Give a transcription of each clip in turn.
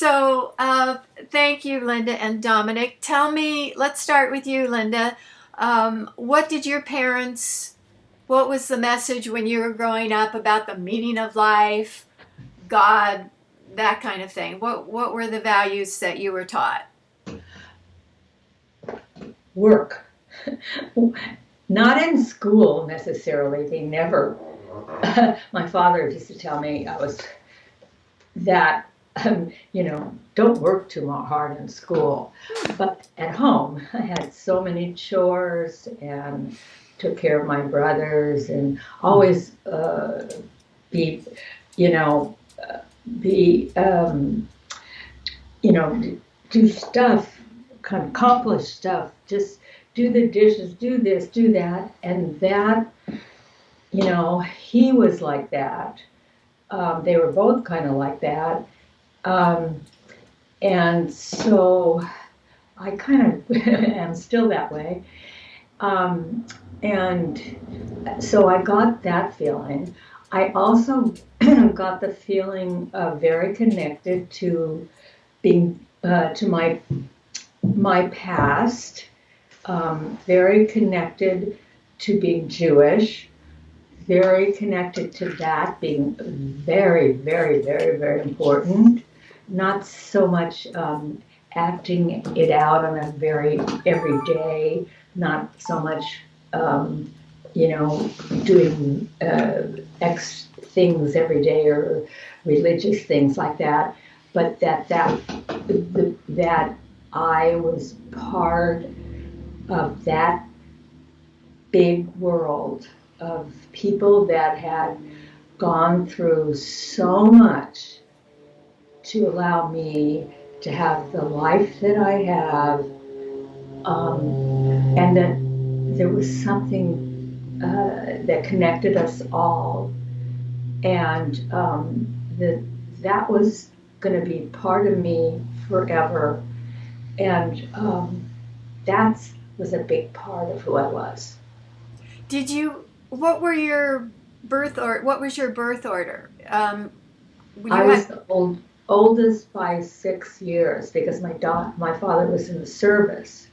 So, thank you, Linda and Dominic. Let's start with you, Linda. What did your parents, what was the message when you were growing up about the meaning of life, God, that kind of thing? What were the values that you were taught? Work. Not in school necessarily. They never. My father used to tell me I was that don't work too hard in school. But at home, I had so many chores and took care of my brothers and always be, you know, be, do stuff, kind of accomplish stuff, just do the dishes, do this, do that. And that, he was like that. They were both kind of like that. Um, and so I kind of am still that way. And so I got that feeling. I also got the feeling very connected to being to my past, very connected to being Jewish, very connected to that being very, very, very, very important. Not so much acting it out on a very everyday, not so much, doing X things every day or religious things like that, but that I was part of that big world of people that had gone through so much to allow me to have the life that I have, and that there was something that connected us all, and that was going to be part of me forever, and that was a big part of who I was. What were your what was your birth order? I You was had, the oldest by 6 years because my father was in the service.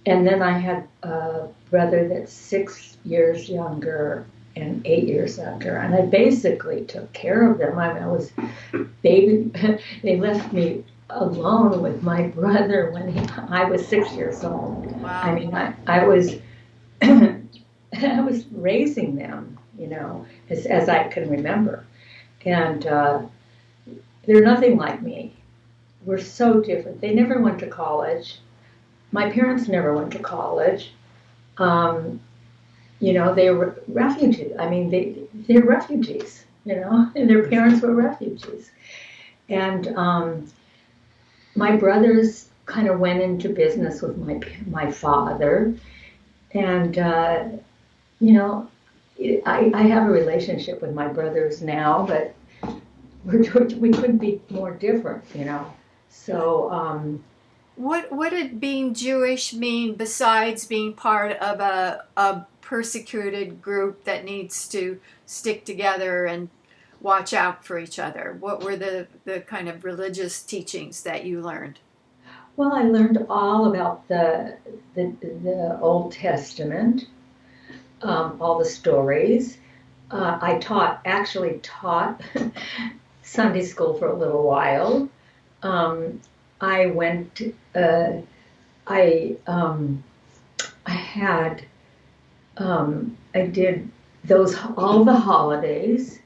And then I had a brother that's 6 years younger and 8 years younger. And I basically took care of them. I was baby. They left me alone with my brother when I was 6 years old. I wow. mean, I was I was raising them, as I can remember. And they're nothing like me. We're so different. They never went to college. My parents never went to college. Um, they were refugees. I mean, they're refugees, and their parents were refugees. And my brothers kind of went into business with my father. And, I have a relationship with my brothers now, but we couldn't be more different. So, What did being Jewish mean besides being part of a persecuted group that needs to stick together and watch out for each other? What were the kind of religious teachings that you learned? well, I learned all about the Old Testament, all the stories. I actually taught Sunday school for a little while. Um, I went. I I had. I did those all the holidays.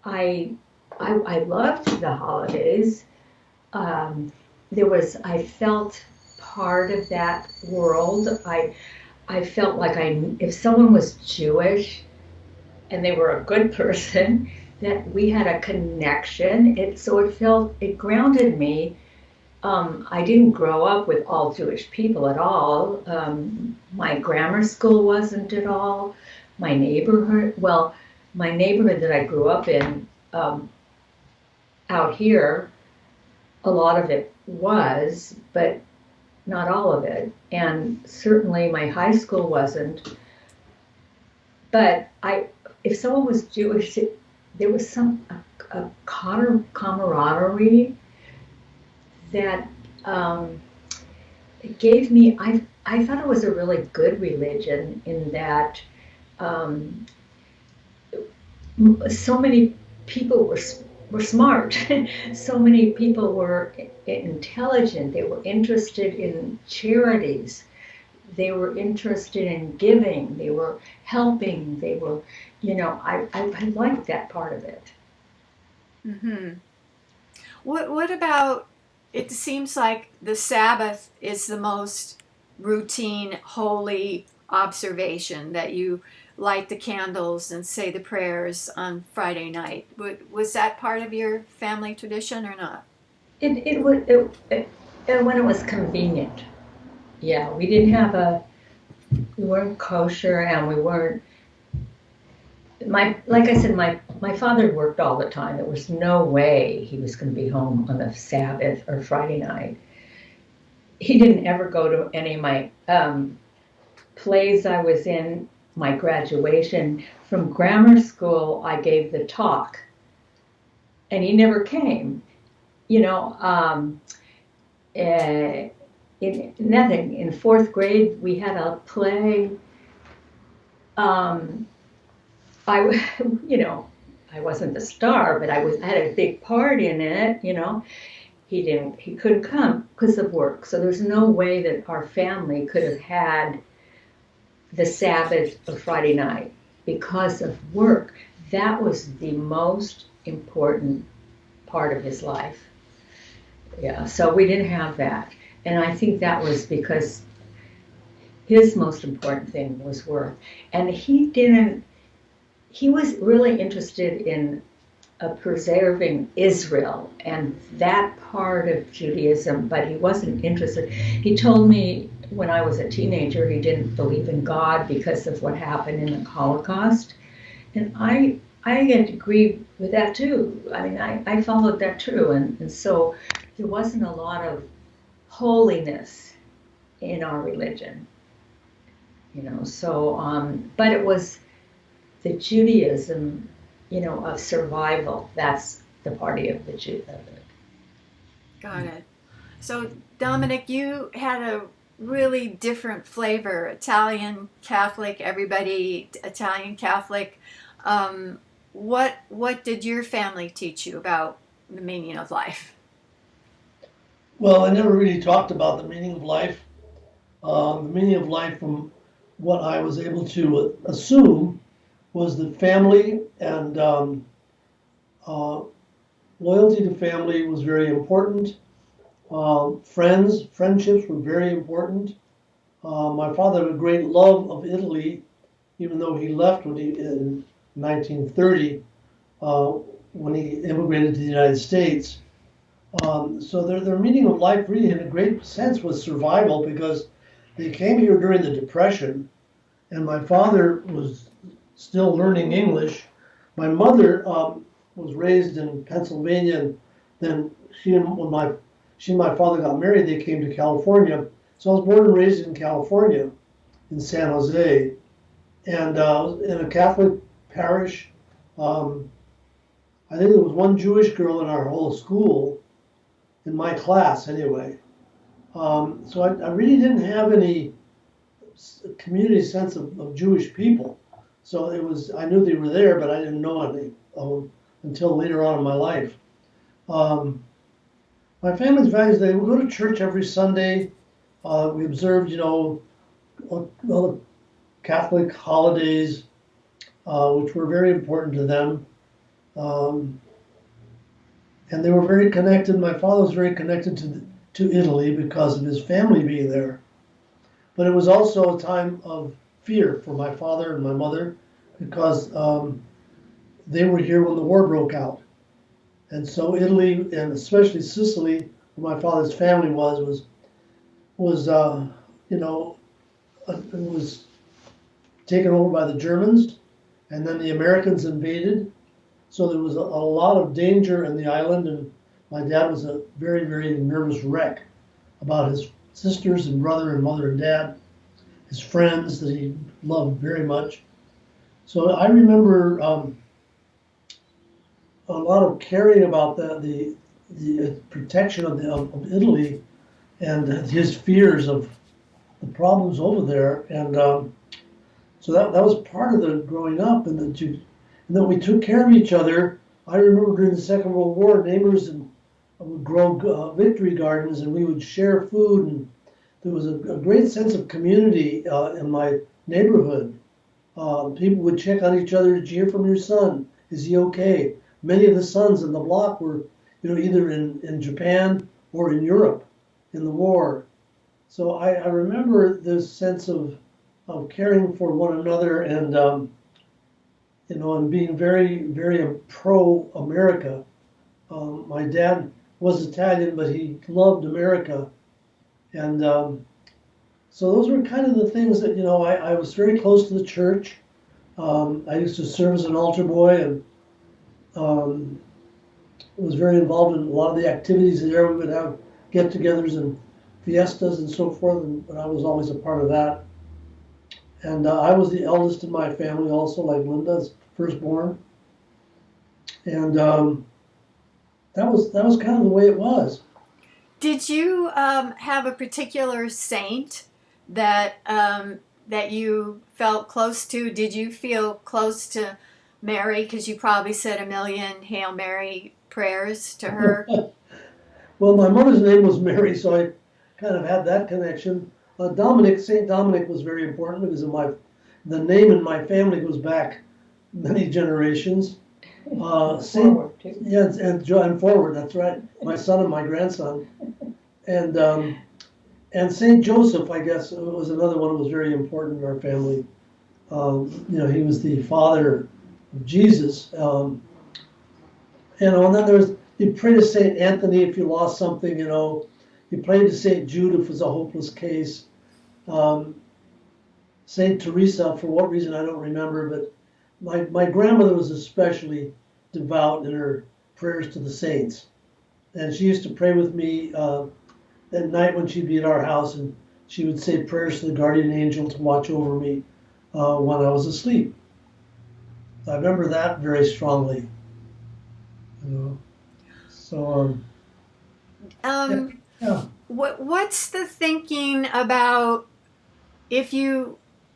I I loved the holidays. I felt part of that world. I felt like if someone was Jewish and they were a good person, that we had a connection. It grounded me. I didn't grow up with all Jewish people at all. My grammar school wasn't at all. My neighborhood that I grew up in, out here, a lot of it was, but not all of it. And certainly my high school wasn't. But if someone was Jewish, there was a camaraderie. that it gave me, I thought it was a really good religion in that um, so many people were smart. So many people were intelligent. They were interested in charities. They were interested in giving. They were helping. They were, I liked that part of it. Mm-hmm. What about, it seems like the Sabbath is the most routine, holy observation that you light the candles and say the prayers on Friday night. Was that part of your family tradition or not? It was when it was convenient. Yeah, we weren't kosher, and we weren't. Like I said, my father worked all the time. There was no way he was going to be home on a Sabbath or Friday night. He didn't ever go to any of my plays I was in. My graduation from grammar school, I gave the talk, and he never came. You know, nothing. In fourth grade, we had a play. I, I wasn't the star, but I had a big part in it. He couldn't come because of work. So there's no way that our family could have had the Sabbath or Friday night because of work. That was the most important part of his life. Yeah, so we didn't have that. And I think that was because his most important thing was work. And he was really interested in preserving Israel and that part of Judaism, but he wasn't interested. He told me when I was a teenager he didn't believe in God because of what happened in the Holocaust. And I agree with that too. I mean, I followed that too. And so there wasn't a lot of holiness in our religion, but it was the Judaism, of survival. That's the party of the Jew. Got it. So, Dominic, you had a really different flavor. Italian Catholic, everybody Italian Catholic. What did your family teach you about the meaning of life? Well, I never really talked about the meaning of life. The meaning of life, from what I was able to assume, was that family and loyalty to family was very important. Friendships were very important. My father had a great love of Italy, even though he left in 1930 when he immigrated to the United States. So their meaning of life really, in a great sense, was survival, because they came here during the Depression, and my father was still learning English. My mother was raised in Pennsylvania, and then when my father got married, they came to California. So I was born and raised in California, in San Jose, and in a Catholic parish. I think there was one Jewish girl in our whole school, in my class anyway. So I really didn't have any community sense of Jewish people. So I knew they were there, but I didn't know any of them until later on in my life. My family's values, they would go to church every Sunday. We observed, all the Catholic holidays, which were very important to them. And they were very connected. My father was very connected to Italy because of his family being there. But it was also a time of fear for my father and my mother, because they were here when the war broke out. And so Italy, and especially Sicily, where my father's family was it was taken over by the Germans, and then the Americans invaded. So there was a lot of danger in the island, and my dad was a very, very nervous wreck about his sisters and brother and mother and dad, his friends that he loved very much. So I remember a lot of caring about the the protection of Italy and his fears of the problems over there. And so that was part of the growing up, and that we took care of each other. I remember during the Second World War, neighbors would grow victory gardens, and we would share food, and there was a great sense of community in my neighborhood. People would check on each other. Did you hear from your son? Is he okay? Many of the sons in the block were, either in Japan or in Europe in the war. So I remember this sense of caring for one another, and and being very, very pro-America. My dad was Italian, but he loved America, and so those were kind of the things that I was very close to the church. I used to serve as an altar boy, and was very involved in a lot of the activities there. We would have get-togethers and fiestas and so forth, and I was always a part of that. And I was the eldest in my family, also, like Linda's firstborn. And that was kind of the way it was. Did you have a particular saint that you felt close to? Did you feel close to Mary? Because you probably said a million Hail Mary prayers to her. Well, my mother's name was Mary, so I kind of had that connection. Saint Dominic was very important because the name in my family goes back many generations. Forward, too. Yeah, and forward. That's right. My son and my grandson, and Saint Joseph, I guess, was another one that was very important in our family. He was the father of Jesus. And then you pray to Saint Anthony if you lost something. You pray to Saint Jude if it was a hopeless case. Saint Teresa, for what reason I don't remember, but my grandmother was especially devout in her prayers to the saints. And she used to pray with me at night when she'd be at our house, and she would say prayers to the guardian angel to watch over me when I was asleep. I remember that very strongly. So, yeah. What's the thinking about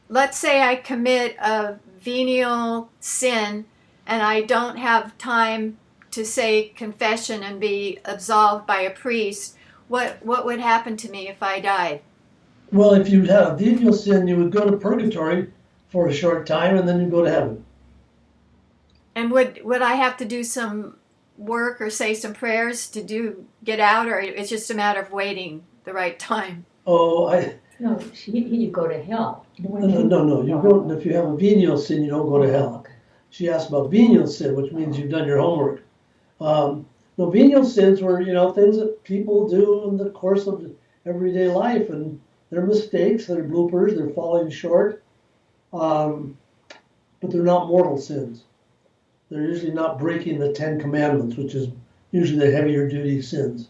let's say I commit a venial sin and I don't have time to say confession and be absolved by a priest, what would happen to me if I died? Well, if you had a venial sin, you would go to purgatory for a short time, and then you'd go to heaven. And would I have to do some work or say some prayers to get out, or it's just a matter of waiting the right time? Oh, No, you go to hell. No. You go, if you have a venial sin, you don't go to hell. Okay. She asked about venial sin, which means you've done your homework. No, venial sins were, things that people do in the course of everyday life, and they're mistakes, they're bloopers, they're falling short, but they're not mortal sins. They're usually not breaking the 10 Commandments, which is usually the heavier duty sins.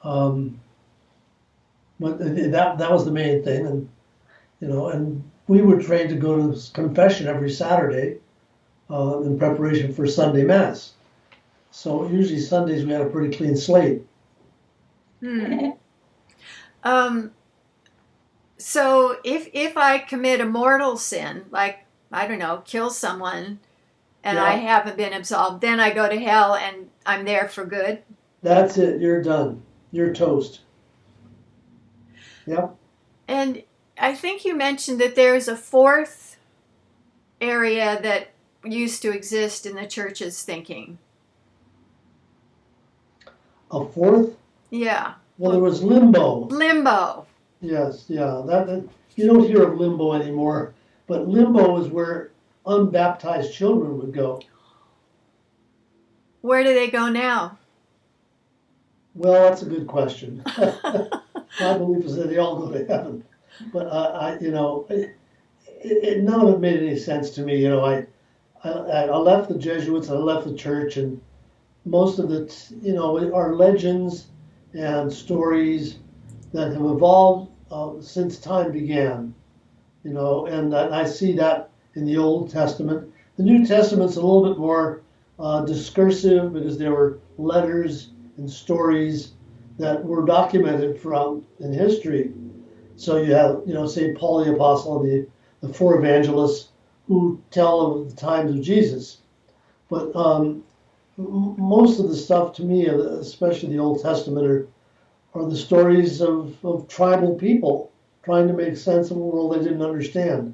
But that was the main thing, and we were trained to go to confession every Saturday in preparation for Sunday Mass. So usually Sundays we had a pretty clean slate. So if I commit a mortal sin, like, I don't know, kill someone, and I haven't been absolved, then I go to hell and I'm there for good? That's it. You're done. You're toast. Yep. And I think you mentioned that there's a fourth area that used to exist in the church's thinking. A fourth? Yeah. Well, there was limbo. Limbo. Yes, yeah. That you don't hear of limbo anymore, but limbo is where unbaptized children would go. Where do they go now? Well, that's a good question. My belief is that they all go to heaven, but none of it made any sense to me. I left the Jesuits, I left the church, and most of the are legends and stories that have evolved since time began. And I see that in the Old Testament. The New Testament's a little bit more discursive because there were letters and stories that were documented throughout in history. So you have, St. Paul the Apostle and the four evangelists who tell of the times of Jesus. But most of the stuff to me, especially the Old Testament, are the stories of tribal people trying to make sense of a world they didn't understand.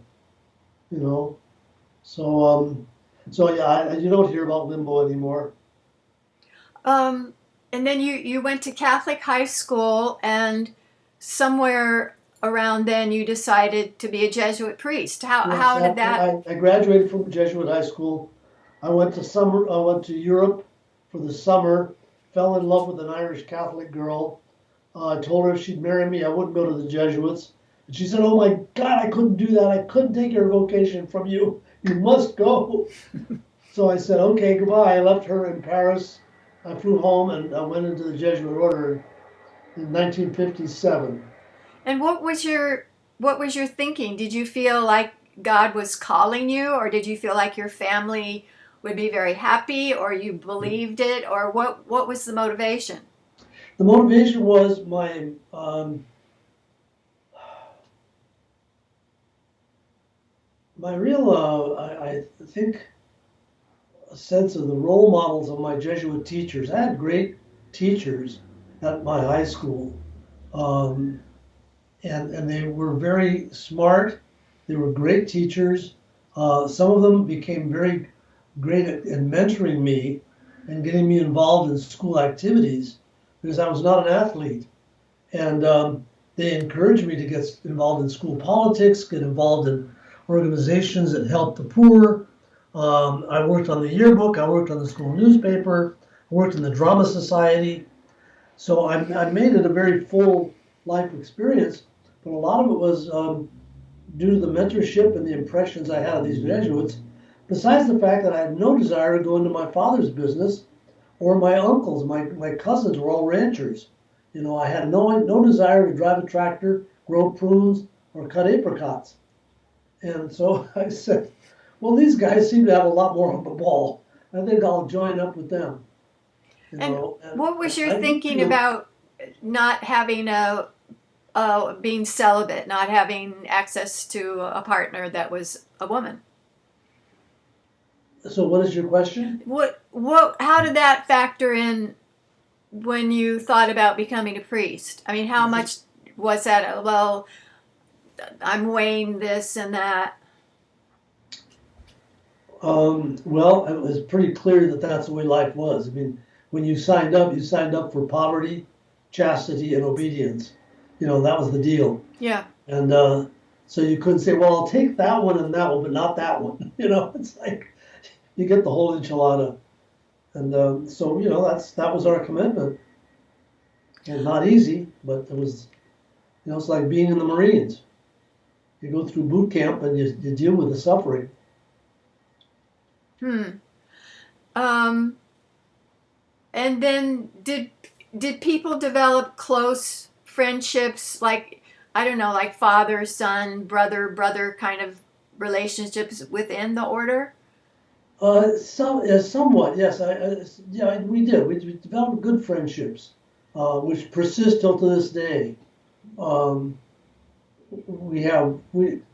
So yeah, you don't hear about limbo anymore. And then you went to Catholic high school, and somewhere around then you decided to be a Jesuit priest. How did that? I graduated from Jesuit high school. I went to Europe for the summer. Fell in love with an Irish Catholic girl. I told her if she'd marry me, I wouldn't go to the Jesuits. And she said, "Oh my God, I couldn't do that. I couldn't take your vocation from you. You must go." So I said, "Okay, goodbye." I left her in Paris. I flew home and I went into the Jesuit order in 1957. And what was your thinking? Did you feel like God was calling you, or did you feel like your family would be very happy, or you believed it, or what was the motivation? The motivation was my real, I think, a sense of the role models of my Jesuit teachers. I had great teachers at my high school, and they were very smart. They were great teachers. Some of them became very great at mentoring me and getting me involved in school activities because I was not an athlete. And they encouraged me to get involved in school politics, get involved in organizations that help the poor. I worked on the yearbook. I worked on the school newspaper. I worked in the drama society. So I made it a very full life experience, but a lot of it was due to the mentorship and the impressions I had of these Jesuits, besides the fact that I had no desire to go into my father's business or my uncles. My cousins were all ranchers. I had no desire to drive a tractor, grow prunes, or cut apricots. And so I said, well, these guys seem to have a lot more on the ball. I think I'll join up with them. And what was your thinking about not having being celibate, not having access to a partner that was a woman? So what is your question? How did that factor in when you thought about becoming a priest? I mean, how much was that? Well, I'm weighing this and that. Well, it was pretty clear that that's the way life was. I mean, when you signed up for poverty, chastity, and obedience. That was the deal. Yeah. And so you couldn't say, well, I'll take that one and that one, but not that one. It's like you get the whole enchilada. And so, that was our commitment. And not easy, but it was, it's like being in the Marines. You go through boot camp and you deal with the suffering. And then did people develop close friendships, like, I don't know, like father, son, brother kind of relationships within the order? Somewhat, yes. We did. We developed good friendships, which persist till to this day. Matter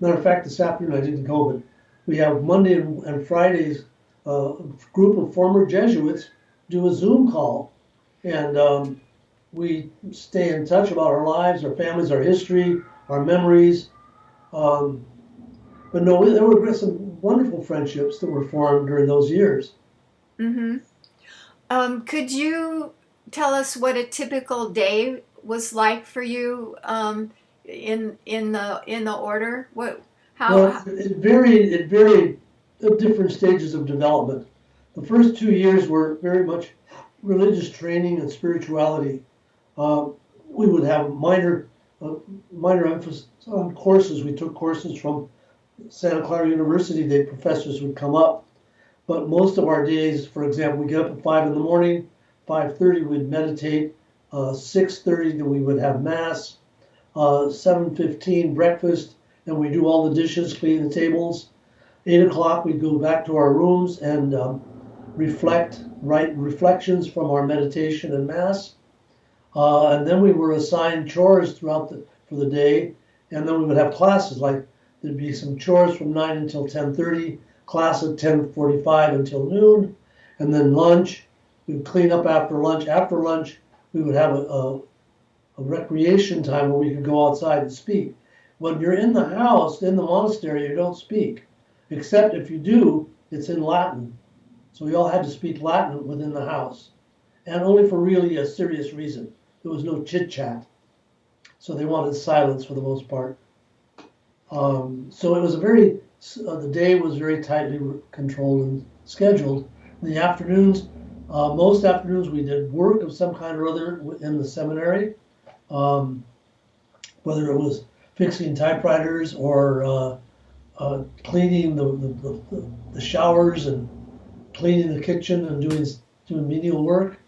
of fact, this afternoon I didn't go, but we have Monday and Fridays, a group of former Jesuits do a Zoom call, and we stay in touch about our lives, our families, our history, our memories. But no, there were some wonderful friendships that were formed during those years. Mm-hmm. Could you tell us what a typical day was like for you in the order? It varied at different stages of development. The first 2 years were very much religious training and spirituality. We would have minor emphasis on courses. We took courses from Santa Clara University. The professors would come up, but most of our days, for example, we get up at 5 in the morning. 5:30 we'd meditate. 6:30 then we would have mass. 7:15 breakfast, and we do all the dishes, clean the tables. 8 o'clock we'd go back to our rooms and write reflections from our meditation and Mass. And then we were assigned chores for the day, and then we would have classes. Like there'd be some chores from 9 until 10:30, class at 10:45 until noon, and then lunch. We'd clean up after lunch. After lunch, we would have a recreation time where we could go outside and speak. When you're in the house, in the monastery, you don't speak, except if you do, it's in Latin. So we all had to speak Latin within the house, and only for really a serious reason. There was no chit-chat. So they wanted silence for the most part. So it was the day was very tightly controlled and scheduled. In the afternoons, most afternoons we did work of some kind or other in the seminary, whether it was fixing typewriters or cleaning the showers and cleaning the kitchen and doing menial work.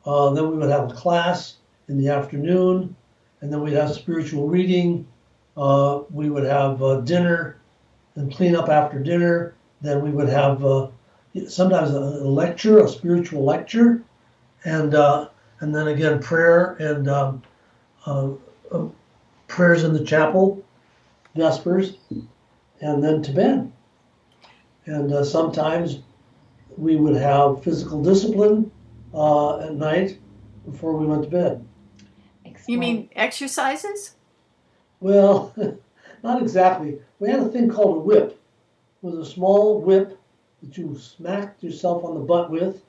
Then we would have a class in the afternoon, and then we'd have spiritual reading. We would have dinner and clean up after dinner. Then we would have sometimes a spiritual lecture, and then again prayer and prayers in the chapel, vespers, and then to bed. And sometimes we would have physical discipline at night before we went to bed. You mean exercises? Well, not exactly. We had a thing called a whip. It was a small whip that you smacked yourself on the butt with,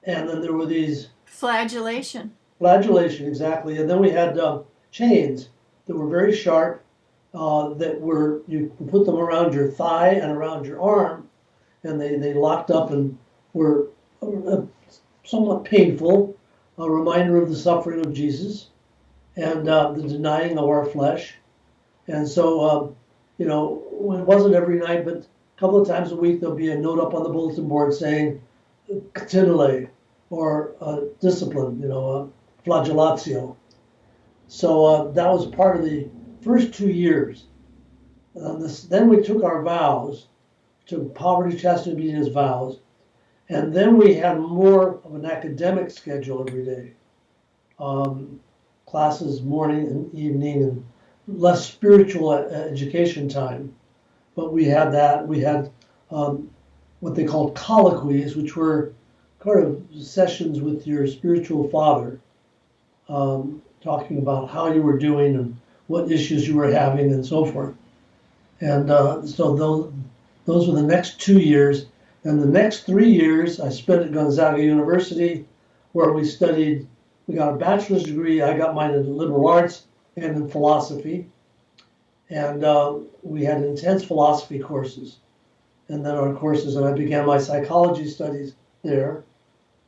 and then there were these Flagellation, exactly. And then we had chains that were very sharp. You could put them around your thigh and around your arm, and they locked up and were somewhat painful, a reminder of the suffering of Jesus and the denying of our flesh. And so, it wasn't every night, but a couple of times a week there'll be a note up on the bulletin board saying "catinale" or discipline, flagellatio. So that was part of the first 2 years. Then we took our vows, took poverty, chastity, obedience vows, and then we had more of an academic schedule every day. Classes morning and evening, and less spiritual education time. But we had that. We had what they called colloquies, which were kind of sessions with your spiritual father, talking about how you were doing and what issues you were having and so forth. And so those were the next 2 years. And the next 3 years I spent at Gonzaga University, where we got a bachelor's degree. I got mine in liberal arts and in philosophy. And we had intense philosophy courses. And then our courses, and I began my psychology studies there.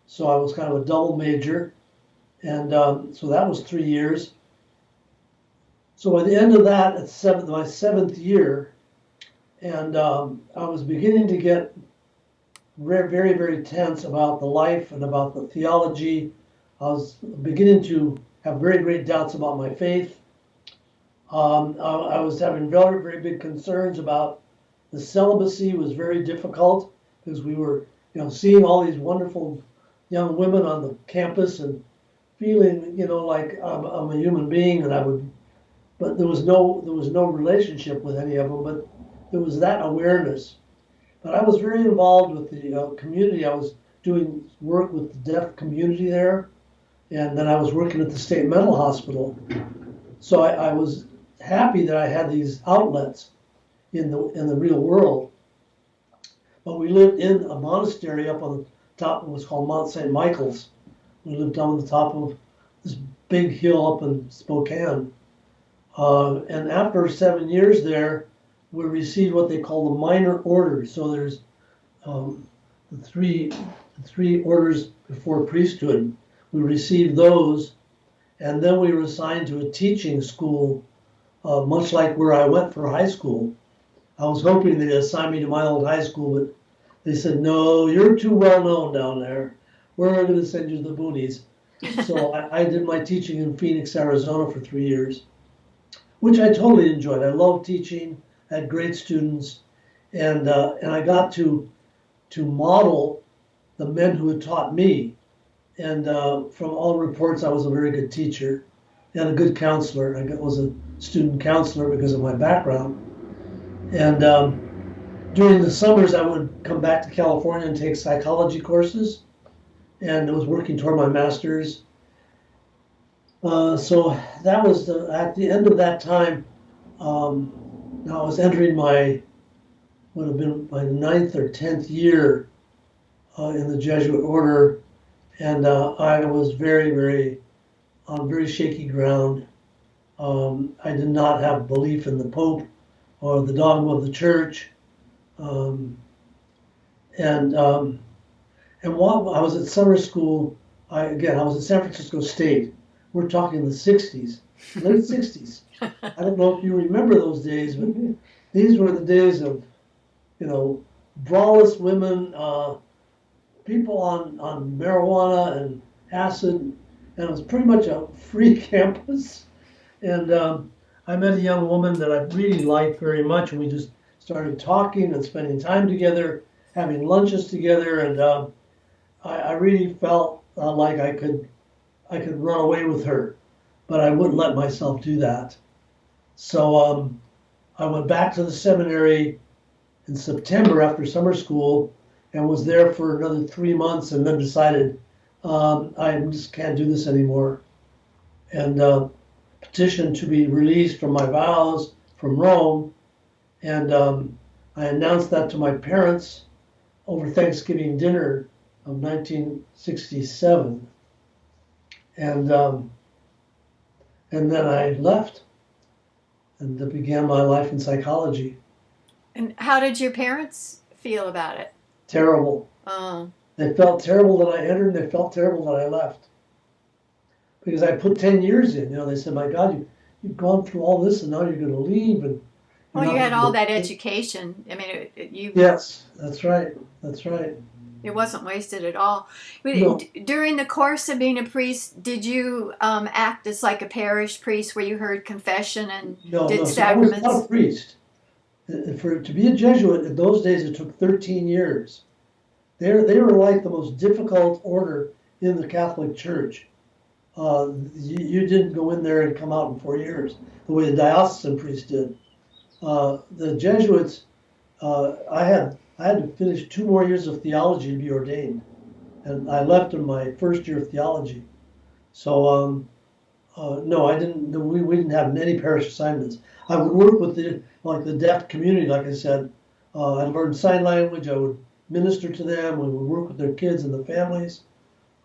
So I was kind of a double major. And so that was 3 years. So by the end of that, at my seventh year, and I was beginning to get very, very tense about the life and about the theology. I was beginning to have very great doubts about my faith. I was having very, very big concerns about the celibacy. Was very difficult because we were, seeing all these wonderful young women on the campus and feeling, like I'm a human being, but there was no relationship with any of them. But there was that awareness. But I was very involved with the community. I was doing work with the deaf community there, and then I was working at the state mental hospital. So I was happy that I had these outlets in the real world. But we lived in a monastery up on the top of what's called Mount St. Michael's. We lived on the top of this big hill up in Spokane. And after 7 years there, we received what they call the minor orders. So there's the three orders before priesthood. We received those, and then we were assigned to a teaching school, much like where I went for high school. I was hoping they'd assign me to my old high school, but they said, no, you're too well known down there. We're going to send you to the boonies. So I did my teaching in Phoenix, Arizona for 3 years, which I totally enjoyed. I loved teaching, had great students, and I got to model the men who had taught me. And from all reports, I was a very good teacher and a good counselor. I was a student counselor because of my background. And during the summers, I would come back to California and take psychology courses. And I was working toward my master's. So that was at the end of that time. Now I was entering would have been my 9th or 10th year in the Jesuit order, and I was on very shaky ground. I did not have belief in the Pope or the dogma of the Church, and while I was at summer school, I was at San Francisco State. We're talking the 60s, late 60s. I don't know if you remember those days, but these were the days of, braless women, people on marijuana and acid, and it was pretty much a free campus. And I met a young woman that I really liked very much, and we just started talking and spending time together, having lunches together, and I really felt like I could run away with her, but I wouldn't let myself do that. So I went back to the seminary in September after summer school and was there for another 3 months, and then decided I just can't do this anymore, and petitioned to be released from my vows from Rome. And I announced that to my parents over Thanksgiving dinner of 1967. And then I left and began my life in psychology. And how did your parents feel about it? Terrible. Oh. They felt terrible that I entered, and they felt terrible that I left. Because I put 10 years in. They said, my God, you've gone through all this, and now you're going to leave. And well, you had all that education. I mean, Yes, that's right. That's right. It wasn't wasted at all. No. During the course of being a priest, did you act as like a parish priest where you heard confession and did sacraments? I was not a priest. To be a Jesuit, in those days, it took 13 years. They were like the most difficult order in the Catholic Church. You didn't go in there and come out in 4 years, the way the diocesan priest did. The Jesuits, I had to finish 2 more years of theology to be ordained, and I left in my first year of theology. So no, I didn't. We didn't have any parish assignments. I would work with the deaf community, like I said. I learned sign language. I would minister to them. We would work with their kids and the families,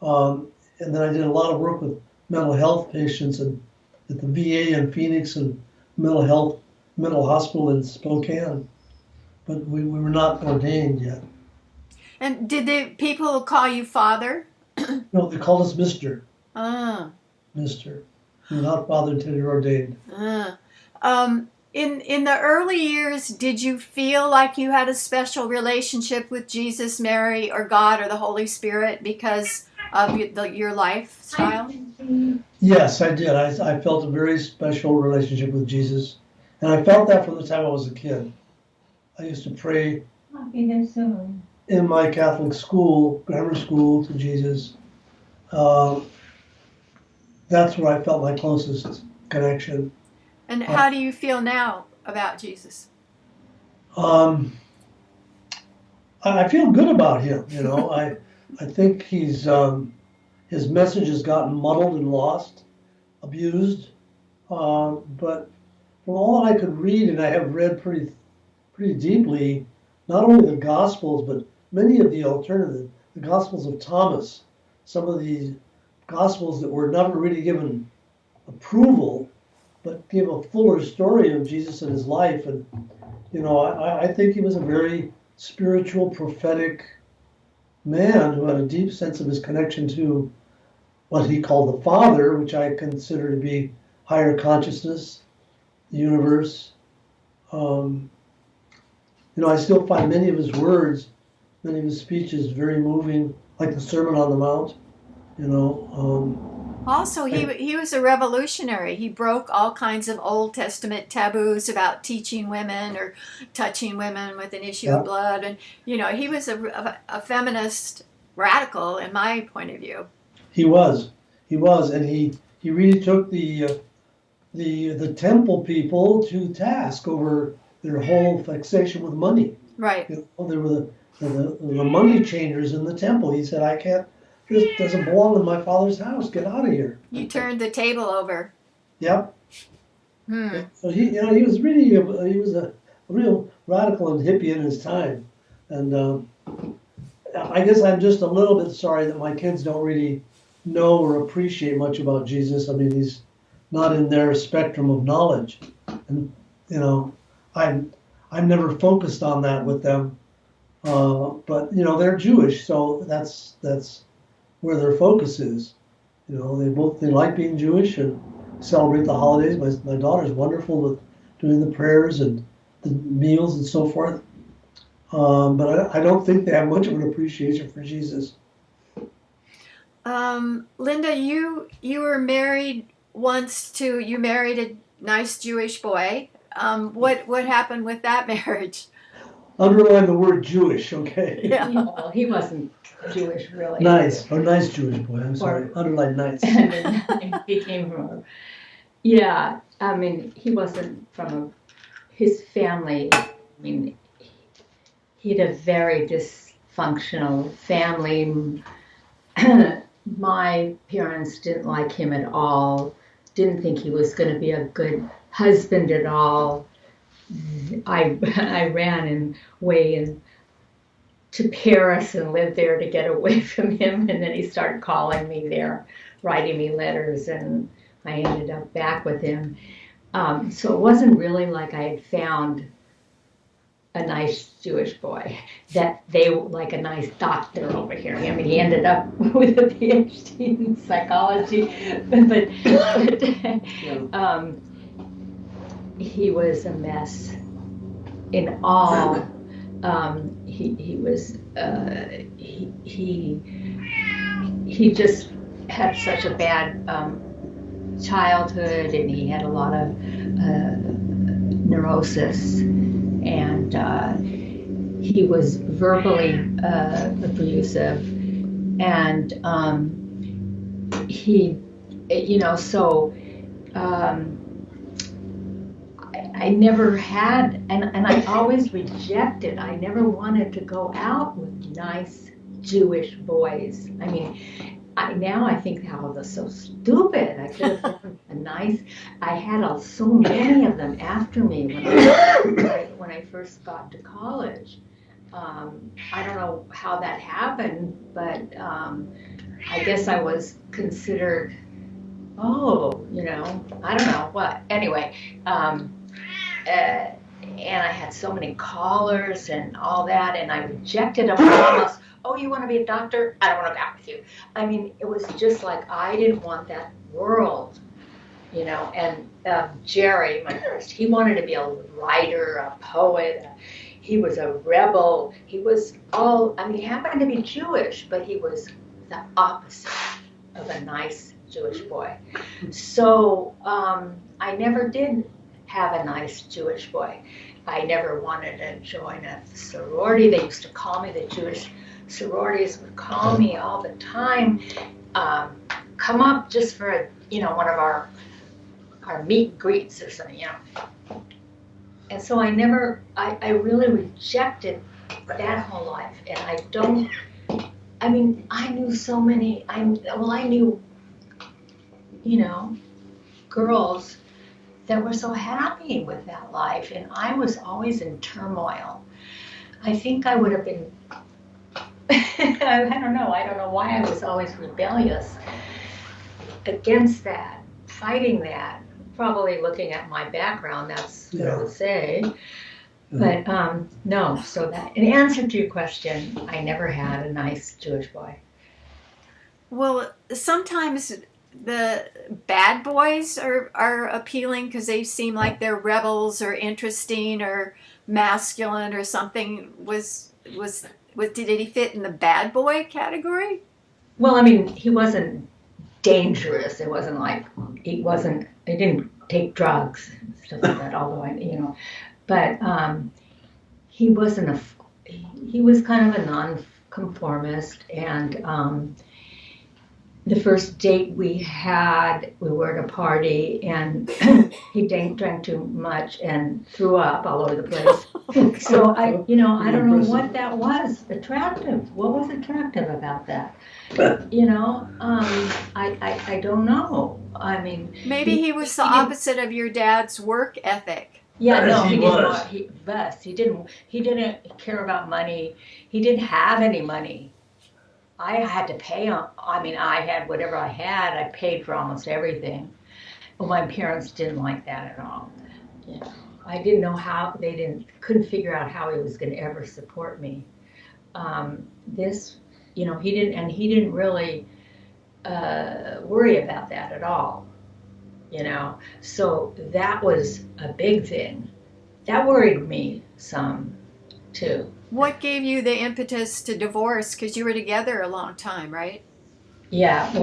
and then I did a lot of work with mental health patients and at the VA in Phoenix and mental hospital in Spokane. But we were not ordained yet. And did the people call you Father? No, they called us Mr. Ah. Mr. You're not Father until you're ordained. In the early years, did you feel like you had a special relationship with Jesus, Mary, or God, or the Holy Spirit because of your lifestyle? Yes, I did. I felt a very special relationship with Jesus. And I felt that from the time I was a kid. I used to pray in my Catholic school, grammar school, to Jesus. That's where I felt my closest connection. And how do you feel now about Jesus? I feel good about him. I think his message has gotten muddled and lost, abused. But from all I could read, and I have read pretty deeply, not only the Gospels, but many of the alternative, the Gospels of Thomas, some of these Gospels that were never really given approval, but give a fuller story of Jesus and his life. And, I think he was a very spiritual, prophetic man who had a deep sense of his connection to what he called the Father, which I consider to be higher consciousness, the universe. I still find many of his words, many of his speeches very moving, like the Sermon on the Mount. Also, he was a revolutionary. He broke all kinds of Old Testament taboos about teaching women or touching women with an issue of blood. And, he was a feminist radical in my point of view. He was, and he really took the temple people to task over their whole fixation with money. Right. You know, there were the money changers in the temple. He said, "I can't. This doesn't belong in my father's house. Get out of here." You turned the table over. Yep. Hmm. So he was really he was a real radical and hippie in his time, and I guess I'm just a little bit sorry that my kids don't really know or appreciate much about Jesus. I mean, he's not in their spectrum of knowledge, and you know, I'm never focused on that with them. But you know, they're Jewish, so that's where their focus is. You know, they like being Jewish and celebrate the holidays. My daughter's wonderful with doing the prayers and the meals and so forth. But I don't think they have much of an appreciation for Jesus. Linda, you were married once you married a nice Jewish boy. What happened with that marriage? Underline the word Jewish, okay? Yeah. Well, he wasn't Jewish, really. Nice, or nice Jewish boy. I'm sorry. Underline nice. And he came from yeah, I mean, he wasn't from his family. I mean, he had a very dysfunctional family. My parents didn't like him at all, didn't think he was going to be a good husband at all. I ran away to Paris and lived there to get away from him, and then he started calling me there, writing me letters, and I ended up back with him. So it wasn't really like I had found a nice Jewish boy, that they like a nice doctor over here. I mean, he ended up with a PhD in psychology, but he was a mess in all. He just had such a bad childhood, and he had a lot of neurosis, and he was verbally abusive, and he, you know, so I never had, and I always rejected. I never wanted to go out with nice Jewish boys. I mean, now I think how that's so stupid. I could have found a nice. I had so many of them after me when I first got to college. I don't know how that happened, but I guess I was considered. Oh, you know, I don't know what. Anyway, and I had so many callers and all that, and I rejected them almost. Oh, you want to be a doctor? I don't want to go out with you. I mean, it was just like I didn't want that world, you know. And Jerry, my first, he wanted to be a writer, a poet. He was a rebel. He was I mean, he happened to be Jewish, but he was the opposite of a nice Jewish boy. So I never did have a nice Jewish boy. I never wanted to join a sorority. They used to call me, the Jewish sororities would call me all the time. Come up just for, you know, one of our meet and greets or something, you know. And so I really rejected that whole life. And I mean, I knew so many, I knew, you know, girls that were so happy with that life, and I was always in turmoil. I think I would have been, I don't know why I was always rebellious against that, fighting that. Probably looking at my background, that's what I would say. But no, so that, in answer to your question, I never had a nice Jewish boy. Well, sometimes the bad boys are appealing because they seem like they're rebels or interesting or masculine or something. Did he fit in the bad boy category? Well, I mean, he wasn't dangerous. It wasn't like he didn't take drugs and stuff like that, although you know, but he wasn't he was kind of a conformist, and the first date we had, we were at a party, and he drank too much and threw up all over the place. So I don't know what that was attractive. What was attractive about that? I don't know. I mean, Maybe he was the opposite of your dad's work ethic. Yeah, no, He he was. didn't. He didn't care about money. He didn't have any money. I had to pay on. I mean, I had whatever I had. I paid for almost everything. But my parents didn't like that at all. I didn't know how couldn't figure out how he was going to ever support me. He didn't really worry about that at all. So that was a big thing. That worried me some too. What gave you the impetus to divorce? Because you were together a long time, right? Yeah, but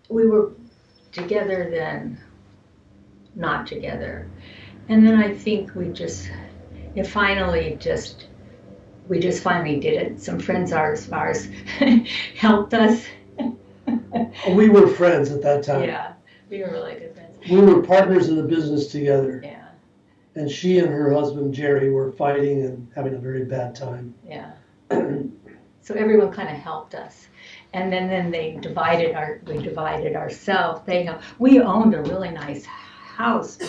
we were together then, not together. And then I think we just finally did it. Some friends of ours helped us. We were friends at that time. Yeah, we were really good friends. We were partners in the business together. Yeah. And she and her husband, Jerry, were fighting and having a very bad time. Yeah. So everyone kind of helped us. And then we divided ourselves. We owned a really nice house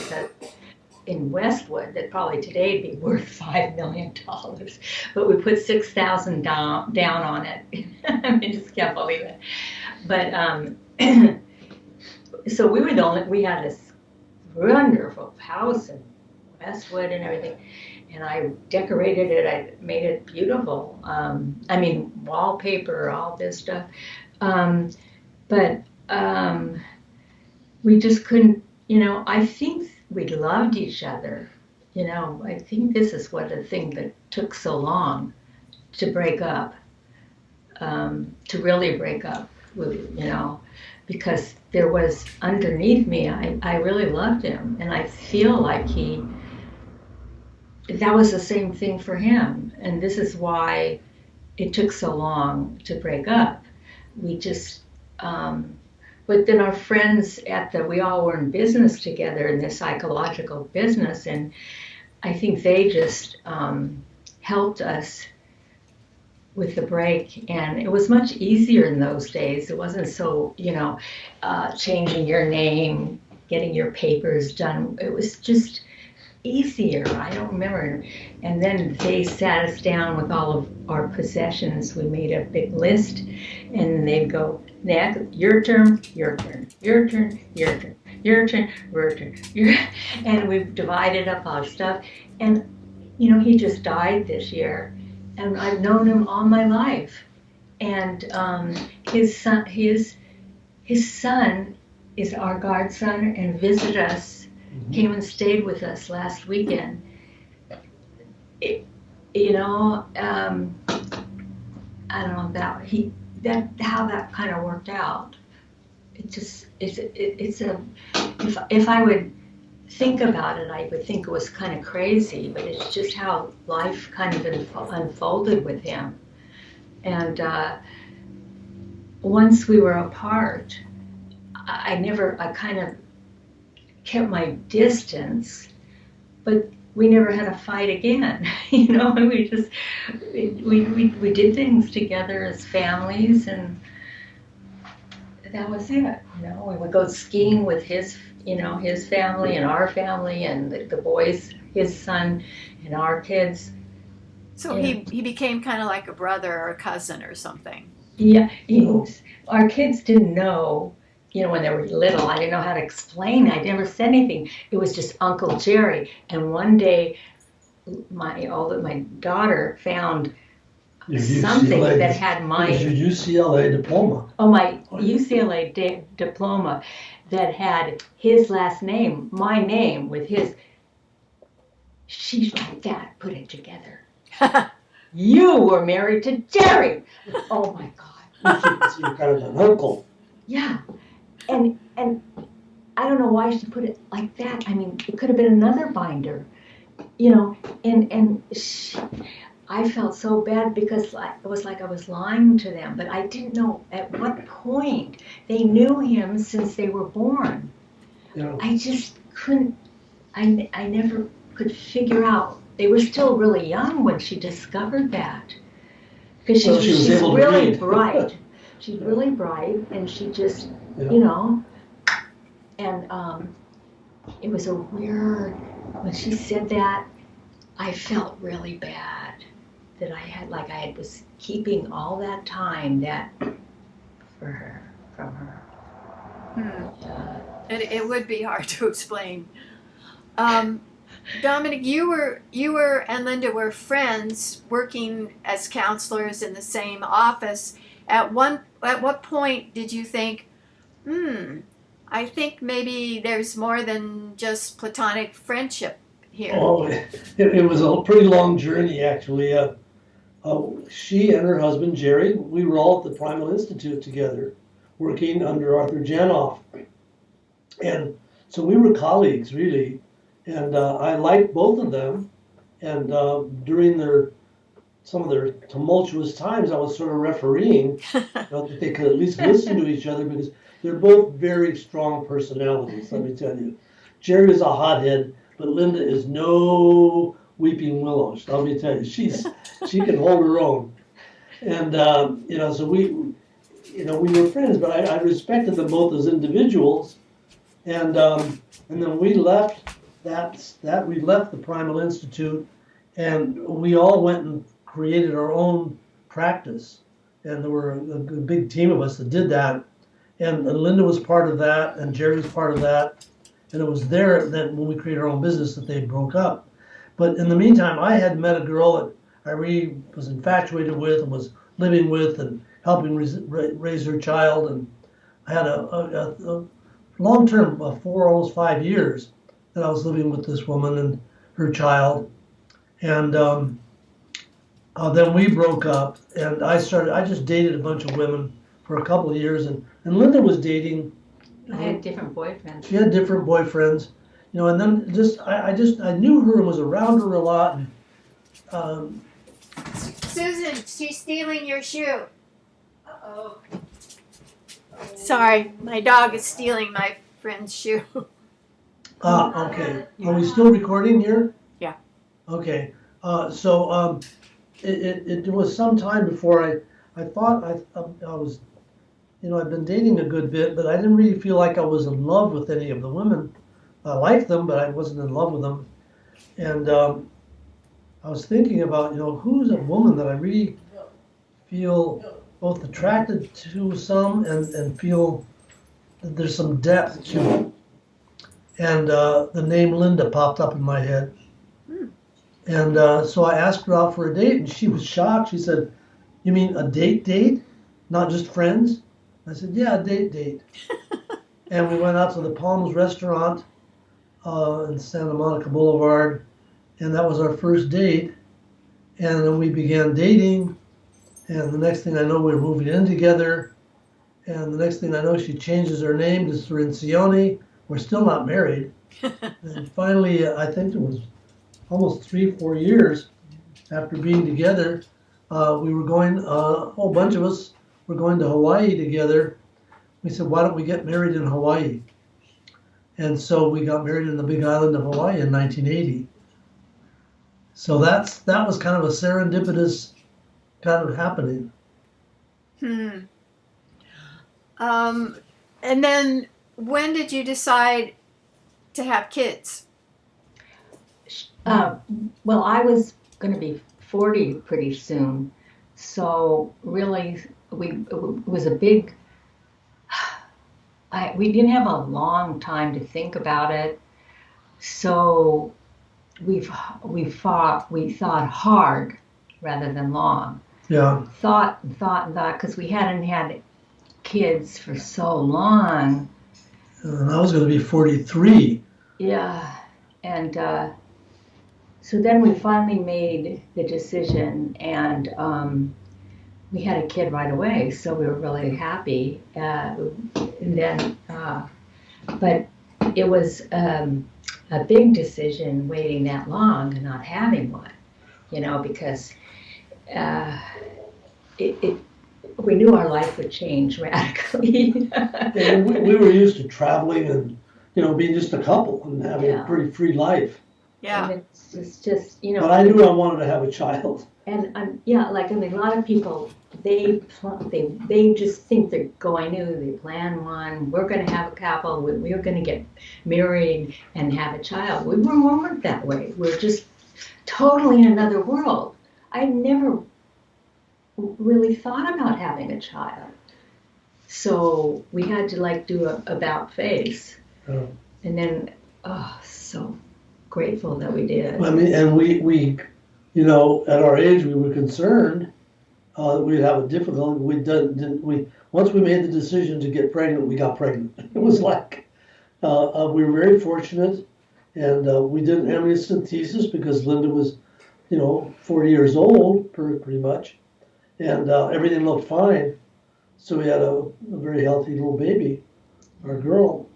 in Westwood that probably today would be worth $5 million. But we put $6,000 down on it. I just can't believe it. But so we had this wonderful house in Westwood and everything, and I decorated it. I made it beautiful. Wallpaper, all this stuff. But we just couldn't. I think we loved each other. I think this is the thing that took so long to break up, to really break up. Because there was underneath me, I really loved him, and I feel like that was the same thing for him, and this is why it took so long to break up. We just, but then our friends we all were in business together, in this psychological business, and I think they just helped us with the break, and it was much easier in those days. It wasn't so, changing your name, getting your papers done. It was just easier. I don't remember. And then they sat us down with all of our possessions. We made a big list, and they'd go, next, your turn, your turn, your turn, your turn, your turn, your turn, and we've divided up our stuff. And, he just died this year. And I've known him all my life, and his son is our godson and visited us, came and stayed with us last weekend. I don't know how that kind of worked out. If I would think about it, I would think it was kind of crazy, but it's just how life kind of unfolded with him. And once we were apart, I kind of kept my distance, but we never had a fight again. And we did things together as families, and that was it. We would go skiing with his family and our family, and the boys, his son and our kids. So he became kind of like a brother or a cousin or something. Yeah, our kids didn't know, when they were little. I didn't know how to explain. I never said anything. It was just Uncle Jerry. And one day, my daughter found something that had my UCLA diploma. Oh, my UCLA diploma that had his last name, my name with his. She's like, Dad, put it together. You were married to Jerry. Oh my God. You're kind of an uncle. Yeah, and I don't know why she put it like that. I mean, it could have been another binder, and I felt so bad because it was like I was lying to them, but I didn't know at what point they knew him since they were born. Yeah. I just couldn't, I never could figure out. They were still really young when she discovered that. Because Well, she was she's able to really read. bright. She's really bright, and she just, Yeah. you know, and it was a weird, when she said that, I felt really bad that I was keeping all that time from her. It would be hard to explain. Dominic, you were and Linda were friends, working as counselors in the same office. At what point did you think, I think maybe there's more than just platonic friendship here? Oh, it was a pretty long journey, actually. She and her husband, Jerry, we were all at the Primal Institute together, working under Arthur Janoff. And so we were colleagues, really. And I liked both of them. And during some of their tumultuous times, I was sort of refereeing, that they could at least listen to each other, because they're both very strong personalities, let me tell you. Jerry is a hothead, but Linda is no weeping willow. Let me tell you, she can hold her own. And so we were friends, but I respected them both as individuals. And then we left we left the Primal Institute, and we all went and created our own practice. And there were a big team of us that did that. And Linda was part of that, and Jerry was part of that. And it was there that when we created our own business that they broke up. But in the meantime, I had met a girl that I really was infatuated with and was living with and helping raise her child. And I had a long-term, 4, almost 5 years that I was living with this woman and her child. And then we broke up, and I just dated a bunch of women for a couple of years. And Linda was dating. I had different boyfriends. She had different boyfriends, and then I knew her and was around her a lot. And, Susan, she's stealing your shoe. Uh-oh. Sorry, my dog is stealing my friend's shoe. Okay. Are we still recording here? Yeah. Okay. So it was some time before I thought I was, I'd been dating a good bit, but I didn't really feel like I was in love with any of the women. I liked them, but I wasn't in love with them. And I was thinking about, who's a woman that I really feel both attracted to some and feel that there's some depth to. And the name Linda popped up in my head. And so I asked her out for a date, and she was shocked. She said, "You mean a date? Not just friends?" I said, "Yeah, a date." And we went out to the Palms restaurant in Santa Monica Boulevard, and that was our first date. And then we began dating, and the next thing I know, we were moving in together. And the next thing I know, she changes her name to Sorincione. We're still not married. And finally, I think it was almost 3-4 years after being together, we were going, a whole bunch of us were going to Hawaii together. We said, why don't we get married in Hawaii? And so we got married in the big island of Hawaii in 1980. So that was kind of a serendipitous kind of happening. And then when did you decide to have kids? Well, I was going to be 40 pretty soon. So really, it was a big, we didn't have a long time to think about it. So we thought hard rather than long. Yeah. Thought, because we hadn't had kids for so long. And I was going to be 43. Yeah. And so then we finally made the decision, and we had a kid right away, so we were really happy. And then, but it was a big decision waiting that long and not having one, because we knew our life would change radically. And we were used to traveling and, being just a couple and having a Yeah. pretty free life. Yeah. And it's just, But I knew I wanted to have a child. And a lot of people, they just think they're going to, they plan one, we're going to have a couple, we're going to get married and have a child. We weren't that way. We're just totally in another world. I never really thought about having a child. So we had to do a about face. Oh. And then, so grateful that we did. I mean, and we at our age, we were concerned that we'd have a difficulty. Once we made the decision to get pregnant, we got pregnant. It was like, we were very fortunate, and we didn't have any synthesis because Linda was, 40 years old, pretty much, and everything looked fine. So we had a very healthy little baby, our girl.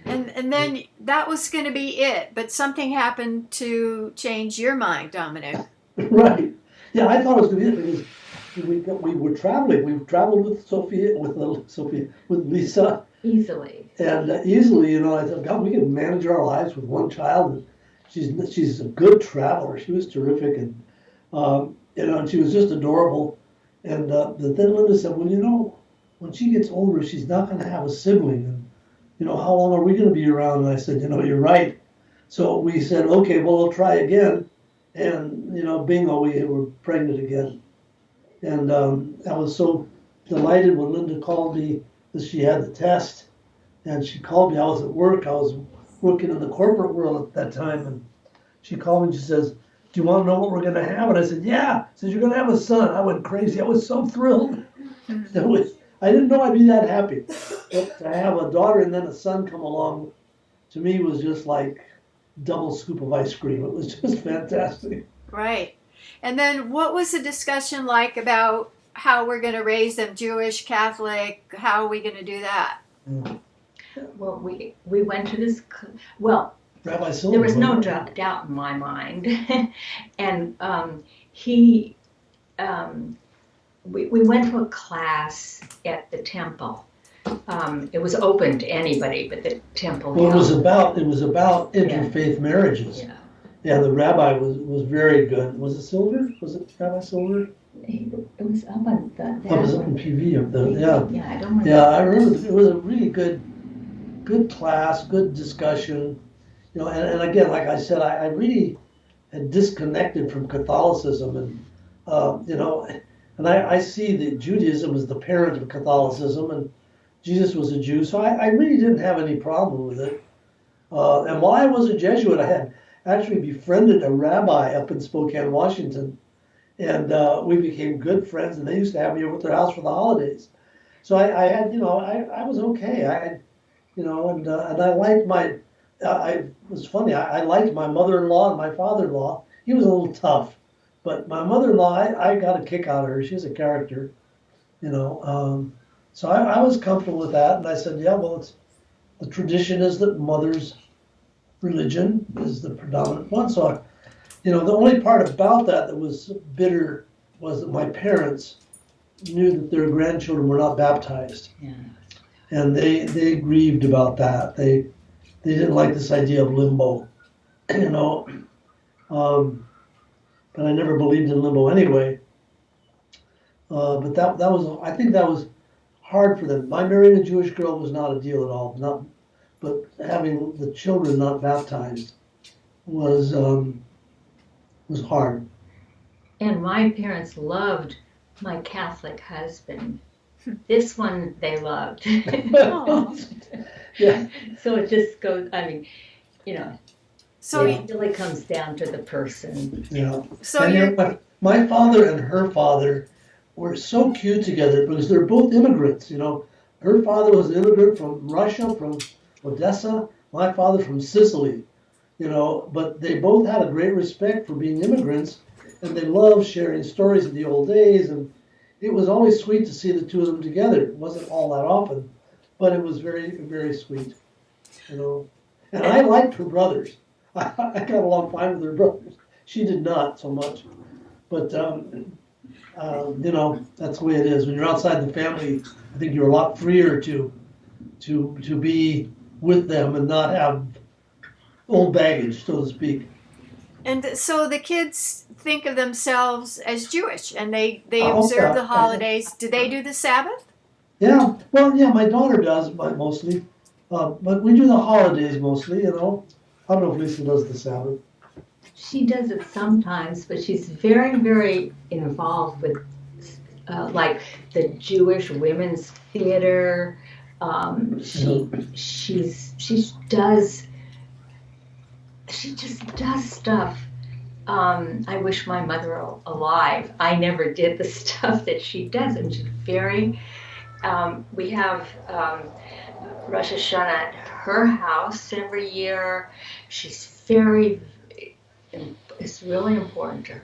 And then that was going to be it, but something happened to change your mind, Dominic. Right. Yeah, I thought it was going to be it because we were traveling. We traveled with with Lisa. Easily. And easily, I thought, God, we can manage our lives with one child. And she's a good traveler. She was terrific, and and she was just adorable. And then Linda said, well, when she gets older, she's not going to have a sibling. And how long are we going to be around? And I said, you're right. So we said, okay, well, we'll try again. And, bingo, we were pregnant again. And I was so delighted when Linda called me that she had the test. And she called me. I was at work. I was working in the corporate world at that time. And she called me and she says, do you want to know what we're going to have? And I said, yeah. She said, you're going to have a son. I went crazy. I was so thrilled. I didn't know I'd be that happy. But to have a daughter and then a son come along, to me, was just like double scoop of ice cream. It was just fantastic. Right. And then what was the discussion like about how we're going to raise them, Jewish, Catholic? How are we going to do that? Well, we went to this, Rabbi Silver, there was no doubt in my mind. And we went to a class at the temple. It was open to anybody, but the temple. Well, it was about interfaith marriages. Yeah. Yeah, the rabbi was very good. Was it Silver? Was it Rabbi Silver? It was up on the. It was up on PV. Yeah, I don't remember. Yeah, I remember it was a really good class, good discussion. And again, like I said, I really had disconnected from Catholicism, and and I see that Judaism as the parent of Catholicism, and Jesus was a Jew, so I really didn't have any problem with it. And while I was a Jesuit, I had actually befriended a rabbi up in Spokane, Washington, and we became good friends, and they used to have me over at their house for the holidays. So I had, I was okay. And I liked it was funny, I liked my mother-in-law and my father-in-law. He was a little tough, but my mother-in-law, I got a kick out of her. She's a character, So I was comfortable with that, and I said, yeah, well, the tradition is that mother's religion is the predominant one. So, the only part about that was bitter was that my parents knew that their grandchildren were not baptized. Yeah. And they grieved about that. They didn't like this idea of limbo, but I never believed in limbo anyway. But I think that was hard for them. My marrying a Jewish girl was not a deal at all. But having the children not baptized was hard. And my parents loved my Catholic husband. This one they loved. Yeah. So it just goes, So it really comes down to the person. Yeah. So And my father and her father were so cute together because they're both immigrants. Her father was an immigrant from Russia, from Odessa. My father from Sicily. But they both had a great respect for being immigrants, and they loved sharing stories of the old days. And it was always sweet to see the two of them together. It wasn't all that often, but it was very, very sweet. And I liked her brothers. I got along fine with her brothers. She did not so much. But you know, that's the way it is. When you're outside the family, I think you're a lot freer to be with them and not have old baggage, so to speak. And so the kids think of themselves as Jewish, and they Oh, observe the holidays. Do they do the Sabbath? yeah. Well, yeah, my daughter does, but mostly. But we do the holidays mostly, you know. I don't know if Lisa does the Sabbath. She does it sometimes, but she's very, very involved with like the Jewish Women's Theater. She just does stuff. I wish my mother were alive. I never did the stuff that she does, and she's very. We have Rosh Hashanah at her house every year. She's very. It's really important to her.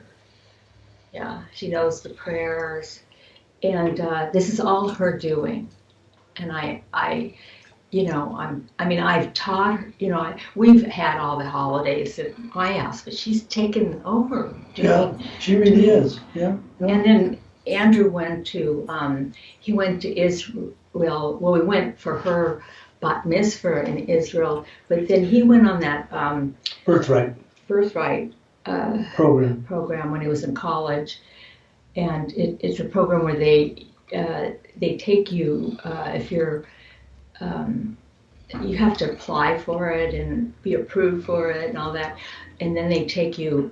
Yeah, she knows the prayers, and this is all her doing. And I've taught her. We've had all the holidays at my house, but she's taken over doing. Yeah, she really is. Yeah. And then Andrew went to Israel. Well, we went for her bat mitzvah in Israel, but then he went on that Birthright program when he was in college, and it's a program where they take you if you're you have to apply for it and be approved for it and all that, and then they take you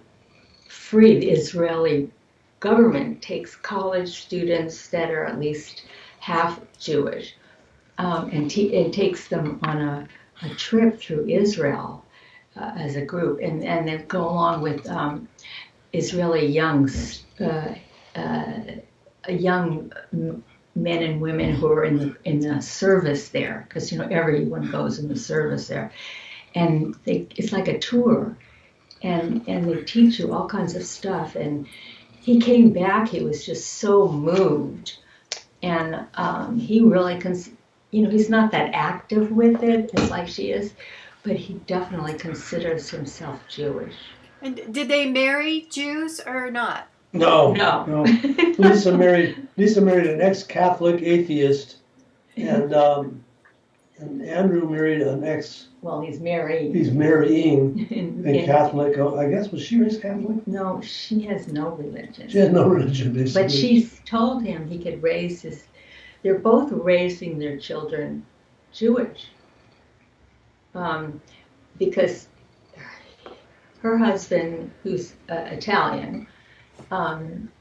free. The Israeli government takes college students that are at least half Jewish and takes them on a trip through Israel as a group, and they go along with Israeli young men and women who are in the service there, because everyone goes in the service there, and it's like a tour, and they teach you all kinds of stuff. And he came back, he was just so moved, and he really he's not that active with it as like she is, but he definitely considers himself Jewish. And did they marry Jews or not? No. Lisa married an ex-Catholic atheist, and Andrew married an ex. Well, he's married. He's marrying a Catholic. I guess, was she raised Catholic? No, she has no religion. She had no religion, basically. But she's told him he could raise his. They're both raising their children Jewish, because her husband, who's Italian,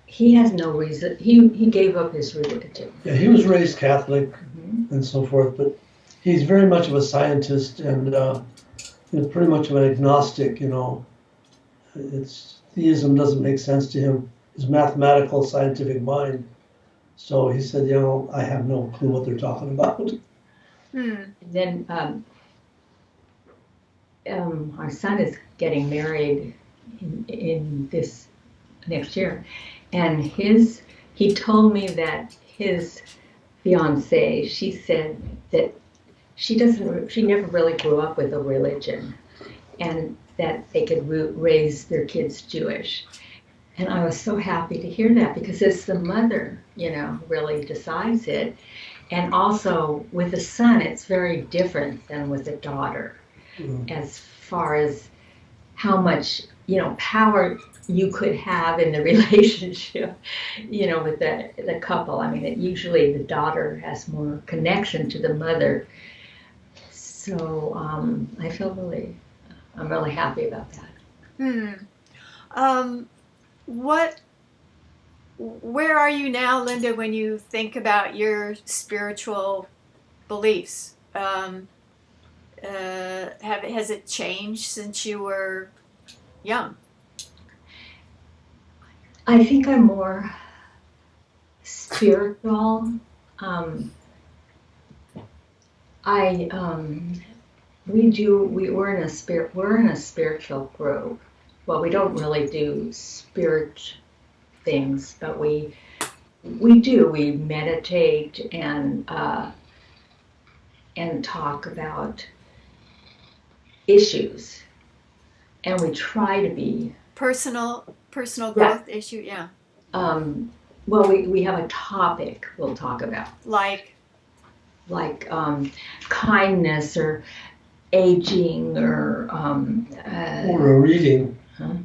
he has no reason. He gave up his religion. Yeah, he was raised Catholic and so forth, but he's very much of a scientist and pretty much of an agnostic. Theism doesn't make sense to him. His mathematical, scientific mind. So he said, I have no clue what they're talking about. And then our son is getting married in this next year, and he told me that his fiancée, she said that she never really grew up with a religion, and that they could raise their kids Jewish. And I was so happy to hear that, because it's the mother, really decides it. And also with a son, it's very different than with a daughter, as far as how much, power you could have in the relationship, with the couple. I mean, usually the daughter has more connection to the mother. So I'm really happy about that. Where are you now, Linda, when you think about your spiritual beliefs? Has it changed since you were young? I think I'm more spiritual. We're in a spiritual group. Well, we don't really do spirit things, but we meditate and talk about issues, and we try to be personal Yeah. growth issue? Yeah. Well, we have a topic we'll talk about, Like, kindness or aging or Or a reading.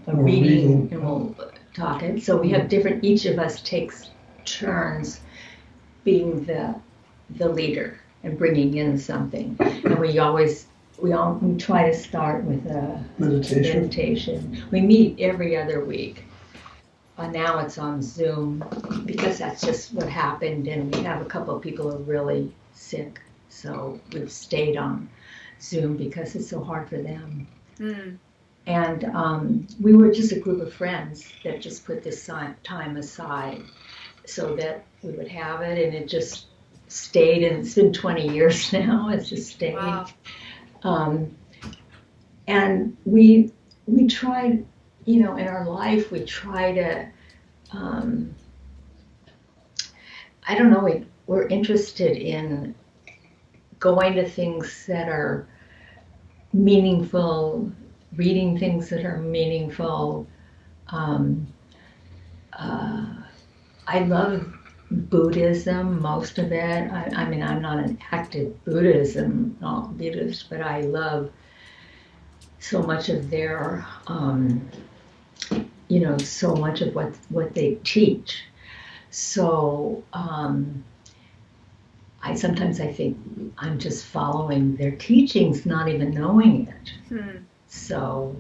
a reading, and we'll talk it. So we have different. Each of us takes turns being the leader and bringing in something, and we try to start with a meditation. We meet every other week. Now it's on Zoom because that's just what happened, and we have a couple of people who are really sick, so we've stayed on Zoom because it's so hard for them. And we were just a group of friends that just put this time aside so that we would have it, and it just stayed, and it's been 20 years now. It's just stayed. wow. And we tried, in our life, we try to, I don't know, we're interested in going to things that are meaningful, reading things that are meaningful. I love Buddhism, most of it. I mean, I'm not an active Buddhist, but I love so much of their, so much of what they teach. So sometimes I think I'm just following their teachings, not even knowing it. So,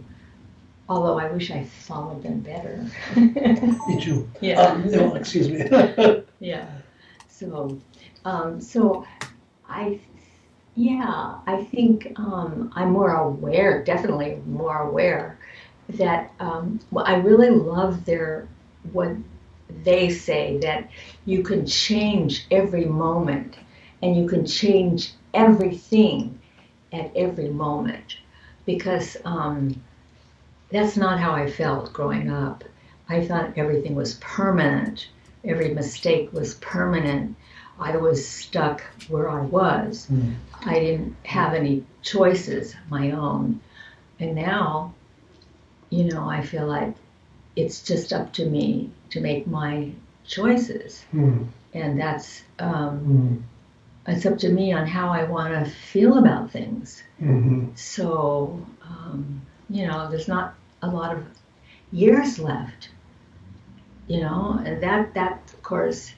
although I wish I followed them better. Me too. Yeah. Excuse me. Yeah. So I think I'm more aware, definitely more aware, that I really love what they say, that you can change every moment and you can change everything at every moment, because that's not how I felt growing up. I thought everything was permanent. Every mistake was permanent. I was stuck where I was. I didn't have any choices, my own. And now, I feel like it's just up to me to make my choices. And that's, it's up to me on how I want to feel about things. So, there's not a lot of years left, and that of course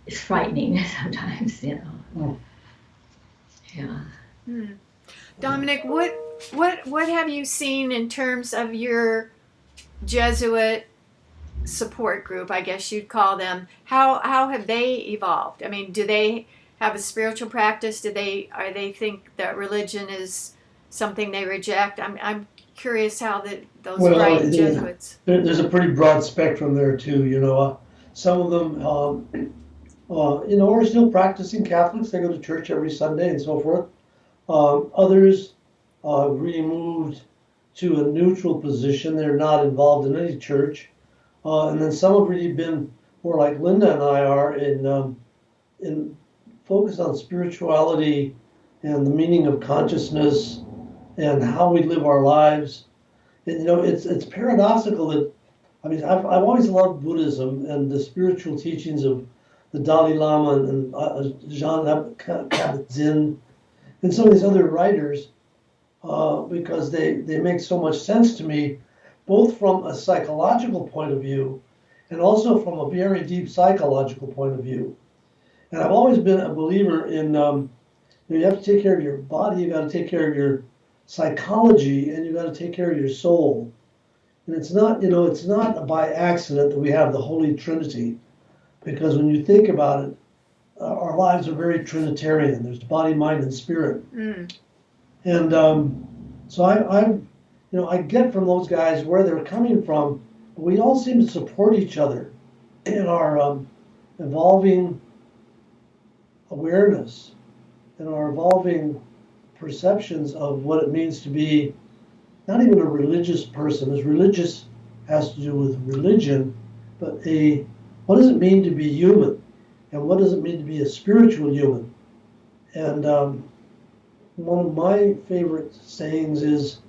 is frightening sometimes, Yeah. Dominic, what have you seen in terms of your Jesuit support group, I guess you'd call them? How have they evolved? I mean, do they have a spiritual practice? Are they think that religion is something they reject? I'm curious how those bright Jesuits. There's a pretty broad spectrum there too. Some of them, are still practicing Catholics. They go to church every Sunday and so forth. Others really moved to a neutral position. They're not involved in any church. And then some have really been more like Linda and I are in focus on spirituality and the meaning of consciousness and how we live our lives. And, it's paradoxical that, I've always loved Buddhism and the spiritual teachings of the Dalai Lama and Jean Kabat-Zinn and some of these other writers, because they make so much sense to me, both from a psychological point of view and also from a very deep psychological point of view. And I've always been a believer in, you have to take care of your body, you got to take care of your psychology, and you got to take care of your soul. And it's not by accident that we have the Holy Trinity, because when you think about it, our lives are very Trinitarian. There's the body, mind, and spirit. And so I get from those guys where they're coming from, but we all seem to support each other in our evolving awareness and our evolving perceptions of what it means to be not even a religious person, as religious has to do with religion, but what does it mean to be human? And what does it mean to be a spiritual human? And one of my favorite sayings is,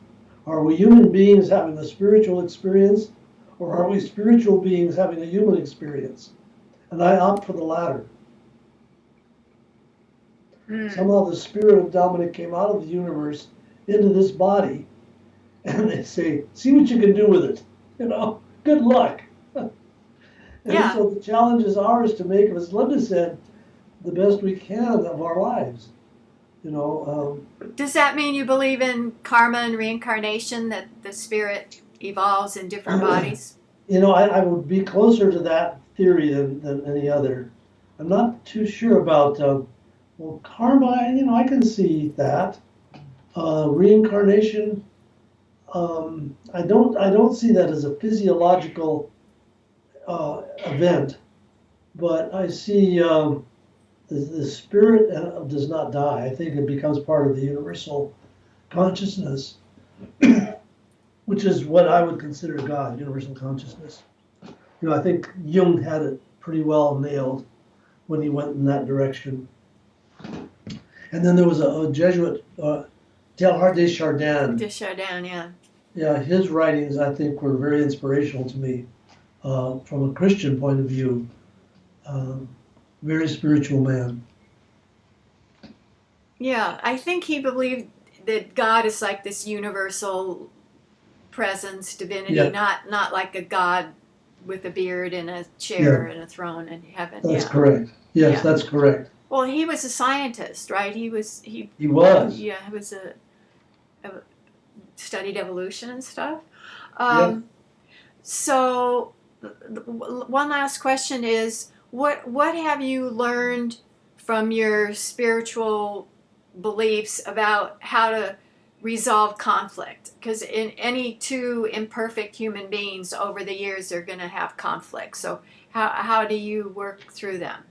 Are we human beings having a spiritual experience, or are we spiritual beings having a human experience? And I opt for the latter. Somehow the spirit of Dominic came out of the universe into this body, and they say, see what you can do with it. Good luck. And Yeah. so the challenge is ours to make, as Linda said, the best we can of our lives. Does that mean you believe in karma and reincarnation, that the spirit evolves in different bodies? I would be closer to that theory than any other. I'm not too sure about, karma, I can see that. Reincarnation, I don't see that as a physiological event, but I see the spirit does not die. I think it becomes part of the universal consciousness, which is what I would consider God, universal consciousness. I think Jung had it pretty well nailed when he went in that direction. And then there was a Jesuit, Teilhard de Chardin. Chardin, yeah. Yeah, his writings, I think, were very inspirational to me from a Christian point of view. Very spiritual man. Yeah, I think he believed that God is like this universal presence, divinity, Yeah. not like a God with a beard and a chair and a throne in heaven. That's correct. Yes, Yeah. that's correct. Well, he was a scientist, right? He was. He was. Yeah, he was studied evolution and stuff. Yeah. So, one last question is, what have you learned from your spiritual beliefs about how to resolve conflict? Because in any two imperfect human beings over the years, they're going to have conflict. So how do you work through them?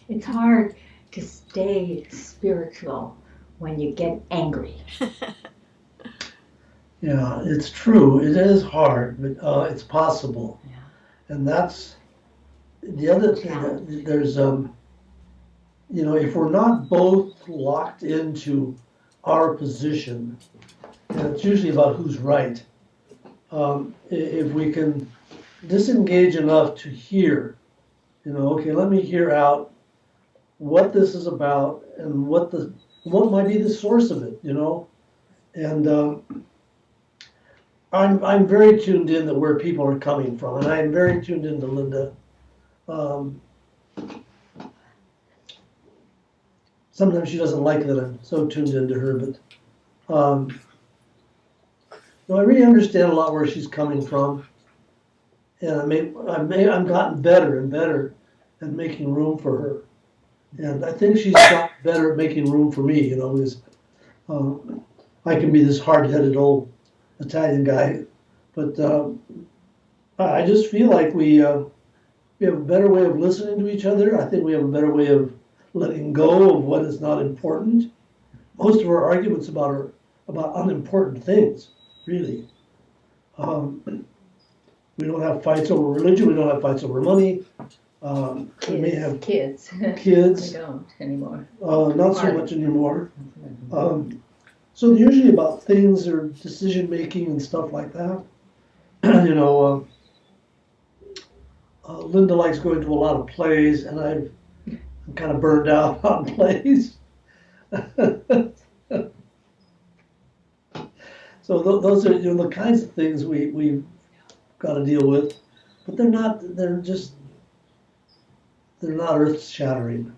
It's hard to stay spiritual when you get angry. Yeah, it's true. It is hard, but it's possible. Yeah. And that's the other thing. There's, if we're not both locked into our position, and it's usually about who's right, if we can disengage enough to hear, okay, let me hear out what this is about and what might be the source of it, and I'm very tuned in to where people are coming from, and I'm very tuned into Linda. Sometimes she doesn't like that I'm so tuned into her, but I really understand a lot where she's coming from, and I've gotten better and better at making room for her, and I think she's gotten better at making room for me. Because I can be this hard-headed old Italian guy, but I just feel like we have a better way of listening to each other. I think we have a better way of letting go of what is not important. Most of our arguments are about unimportant things, really. We don't have fights over religion. We don't have fights over money. We may have kids. kids. We don't anymore. Not so much anymore. So usually about things or decision making and stuff like that. Linda likes going to a lot of plays, and I'm kind of burned out on plays. So those are the kinds of things we've got to deal with, but they're not earth shattering.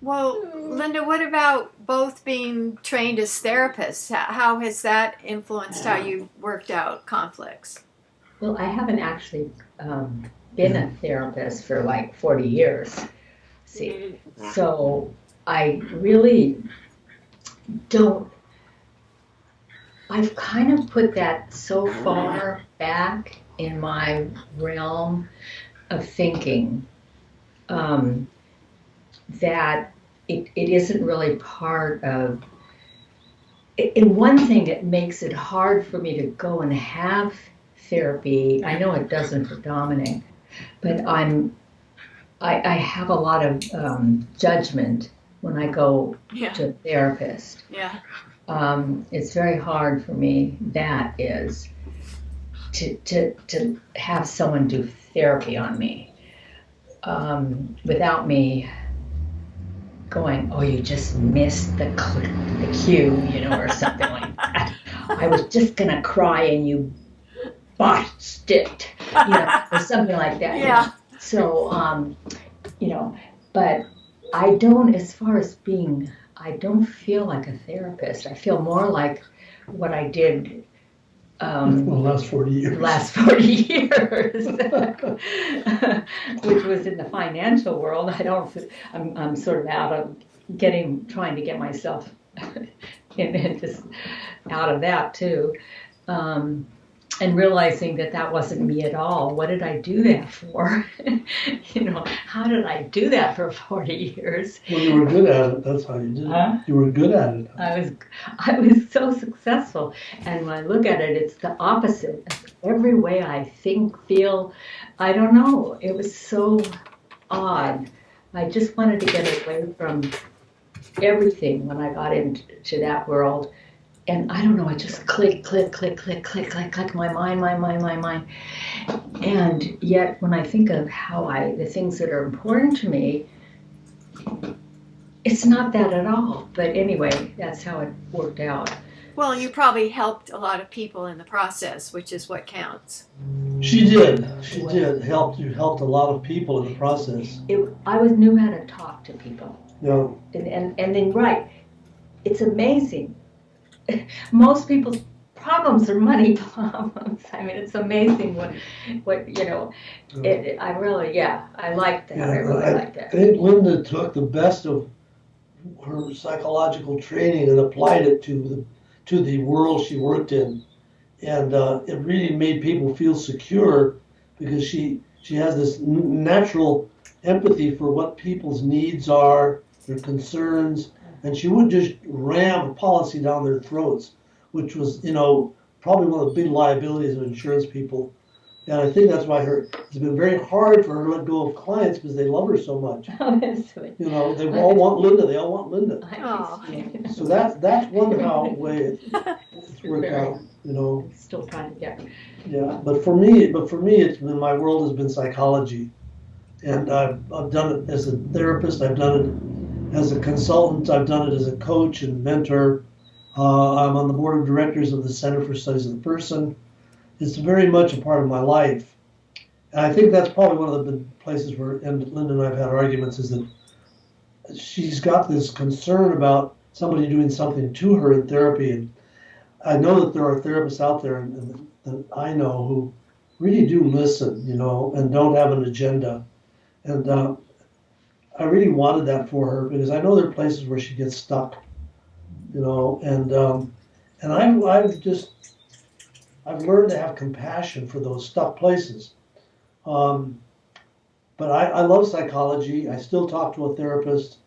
Well, Linda, what about both being trained as therapists? How has that influenced how you've worked out conflicts? Well, I haven't actually been a therapist for like 40 years. See, so I really don't. I've kind of put that so far back in my realm of thinking that it isn't really part of. And one thing that makes it hard for me to go and have therapy, I know it doesn't for Dominic, but I'm I have a lot of judgment when I go Yeah. to a therapist. Yeah. It's very hard for me, that is, to have someone do therapy on me without me going, oh, you just missed the cue, or something like that. I was just going to cry and you botched it, or something like that. Yeah. So, but I don't, as far as being, I don't feel like a therapist. I feel more like what I did For the last 40 years. last 40 years, which was in the financial world. I'm sort of out of trying to get myself just out of that too. And realizing that wasn't me at all. What did I do that for? How did I do that for 40 years? Well, you were good at it. That's how you did it. Huh? You were good at it. I was so successful. And when I look at it, it's the opposite. Every way I think, feel, I don't know. It was so odd. I just wanted to get away from everything when I got into that world. And I don't know, it just click, my mind. And yet when I think of the things that are important to me, it's not that at all. But anyway, that's how it worked out. Well, you probably helped a lot of people in the process, which is what counts. She did. She did. You helped a lot of people in the process. I knew how to talk to people. Yeah. And then, right, it's amazing. Most people's problems are money problems. I mean, it's amazing what I really, I like that. I really like that. I think Linda took the best of her psychological training and applied it to the world she worked in, and it really made people feel secure because she has this natural empathy for what people's needs are, their concerns. And she wouldn't just ram a policy down their throats, which was, probably one of the big liabilities of insurance people. And I think that's why it's been very hard for her to let go of clients because they love her so much. They all want Linda. They all want Linda. Oh. So that's one way it's worked out. Still trying to get. Yeah, but for me, it's been, my world has been psychology, and I've done it as a therapist. I've done it as a consultant. I've done it as a coach and mentor. I'm on the board of directors of the Center for Studies of the Person. It's very much a part of my life. And I think that's probably one of the places where Linda and I have had arguments, is that she's got this concern about somebody doing something to her in therapy. And I know that there are therapists out there that I know who really do listen, and don't have an agenda. And I really wanted that for her because I know there are places where she gets stuck, and I've learned to have compassion for those stuck places. But I love psychology. I still talk to a therapist,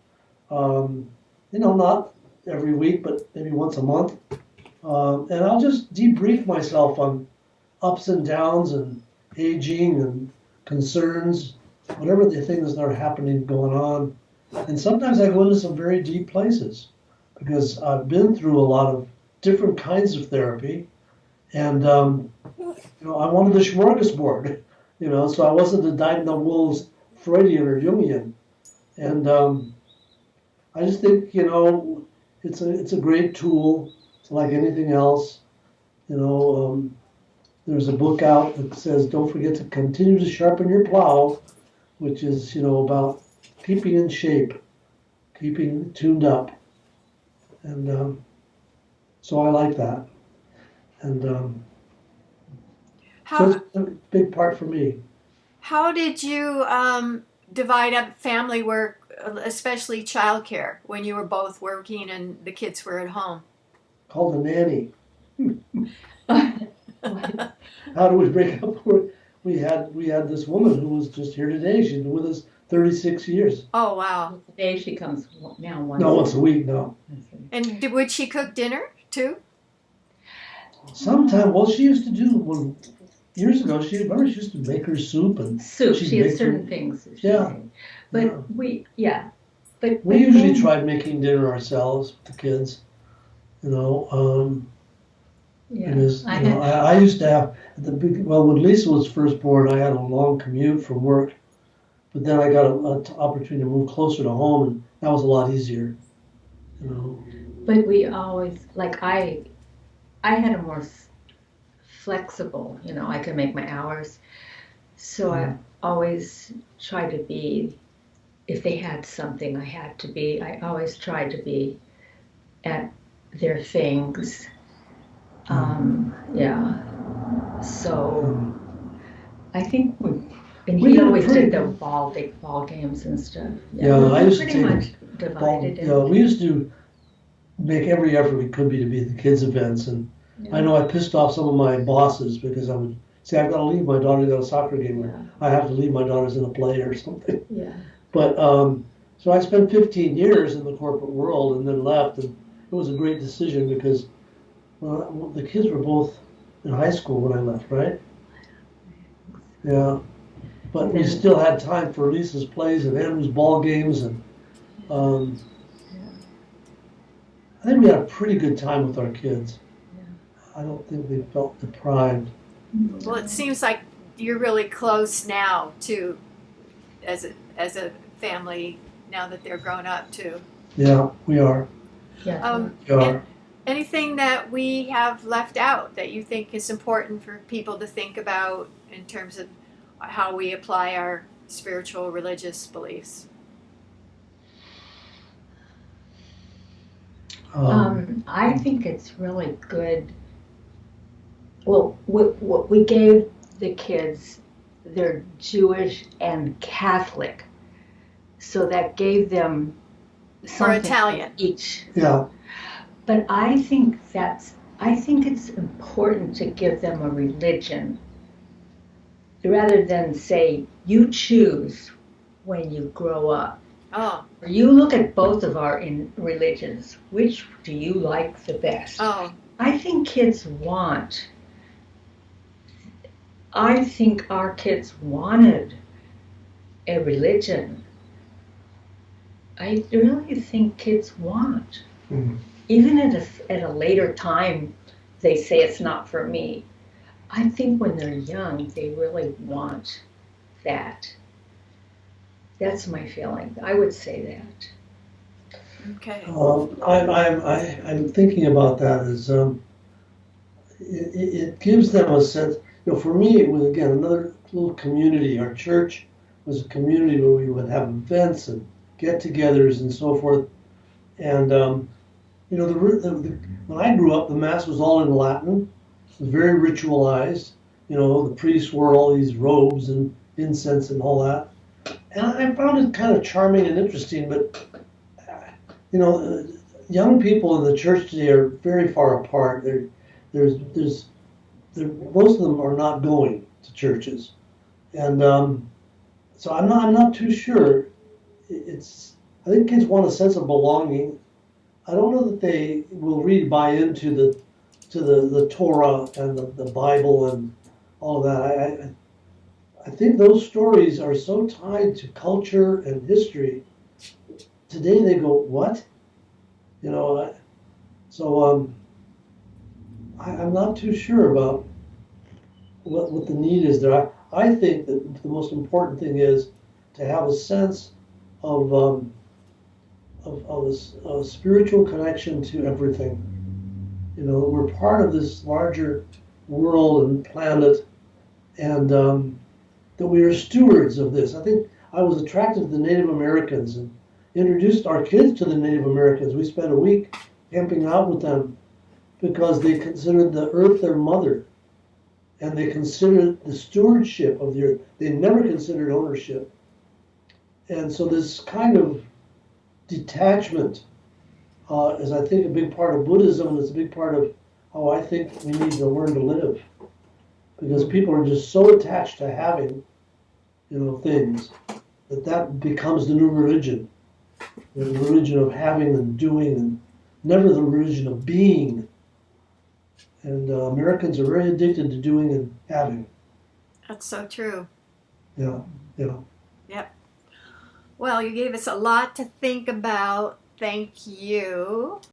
not every week, but maybe once a month. And I'll just debrief myself on ups and downs and aging and concerns, whatever the things that are happening, going on. And sometimes I go into some very deep places because I've been through a lot of different kinds of therapy. And, I wanted the smorgasbord, so I wasn't a dyed-in-the-wool Freudian or Jungian. And I just think, it's a great tool. It's like anything else. There's a book out that says, don't forget to continue to sharpen your plow, which is, about keeping in shape, keeping tuned up. And so I like that. And so it's a big part for me. How did you divide up family work, especially childcare, when you were both working and the kids were at home? Called a nanny. How do we break up? We had this woman who was just here today. She's been with us 36 years. Oh, wow. Today she comes now once a week. No. And would she cook dinner too? Sometimes, well, she used to do years ago, she used to make her soup and Soup. she'd She had make certain her- things. That she Yeah. made. But But We usually then- tried making dinner ourselves with the kids, you know. Because I you know, had, I used to have when Lisa was first born, I had a long commute from work, but then I got an opportunity to move closer to home, and that was a lot easier, you know. but we always I had a more flexible. I could make my hours, so I always tried to be. If they had something, I had to be. I always tried to be at their things. Yeah. So I think and We he did always pretty- did the big ball games and stuff. Yeah, we I used to pretty take much divided it. Yeah, we used to make every effort we could to be at the kids' events, and I know I pissed off some of my bosses because I would say, I've got to leave my daughter to go to a soccer game, or I have to leave my daughter's in a play or something. Yeah. But, so I spent 15 years in the corporate world and then left, and it was a great decision because the kids were both in high school when I left, right? Yeah. But we still had time for Lisa's plays and Andrew's ball games, and I think we had a pretty good time with our kids. I don't think we felt deprived. Well, it seems like you're really close now to, as a family, now that they're grown up too. Yeah, we are. Yeah. We are. Anything that we have left out that you think is important for people to think about in terms of how we apply our spiritual religious beliefs? I think it's really good. Well, what we gave the kids, they're Jewish and Catholic, so that gave them Or something Italian. each. Yeah. But I think it's important to give them a religion rather than say you choose when you grow up. Oh, Or you look at both of our religions. Which do you like the best? oh, I think I think our kids wanted a religion. I really think kids want. Mhm. Even at a later time, they say it's not for me. I think when they're young, they really want that. That's my feeling. I would say that. okay. I'm thinking about that as it gives them a sense. For me, it was again another little community. Our church was a community where we would have events and get-togethers and so forth. And when I grew up, the mass was all in Latin. It was very ritualized. The priests wore all these robes and incense and all that. And I found it kind of charming and interesting, but young people in the church today are very far apart. Most of them are not going to churches, and so I'm not too sure. I think kids want a sense of belonging. I don't know that they will buy into the Torah and the Bible and all of that. I think those stories are so tied to culture and history. Today they go, what? I'm not too sure about what the need is there. I think that the most important thing is to have a sense of a spiritual connection to everything. We're part of this larger world and planet, and that we are stewards of this. I think I was attracted to the Native Americans and introduced our kids to the Native Americans. We spent a week camping out with them because they considered the earth their mother, and they considered the stewardship of the earth. They never considered ownership. And so this kind of detachment is, I think, a big part of Buddhism, and it's a big part of how I think we need to learn to live. Because people are just so attached to having, things, that becomes the new religion. The religion of having and doing, and never the religion of being. And Americans are very addicted to doing and having. That's so true. Yeah, yeah. Well, you gave us a lot to think about. Thank you.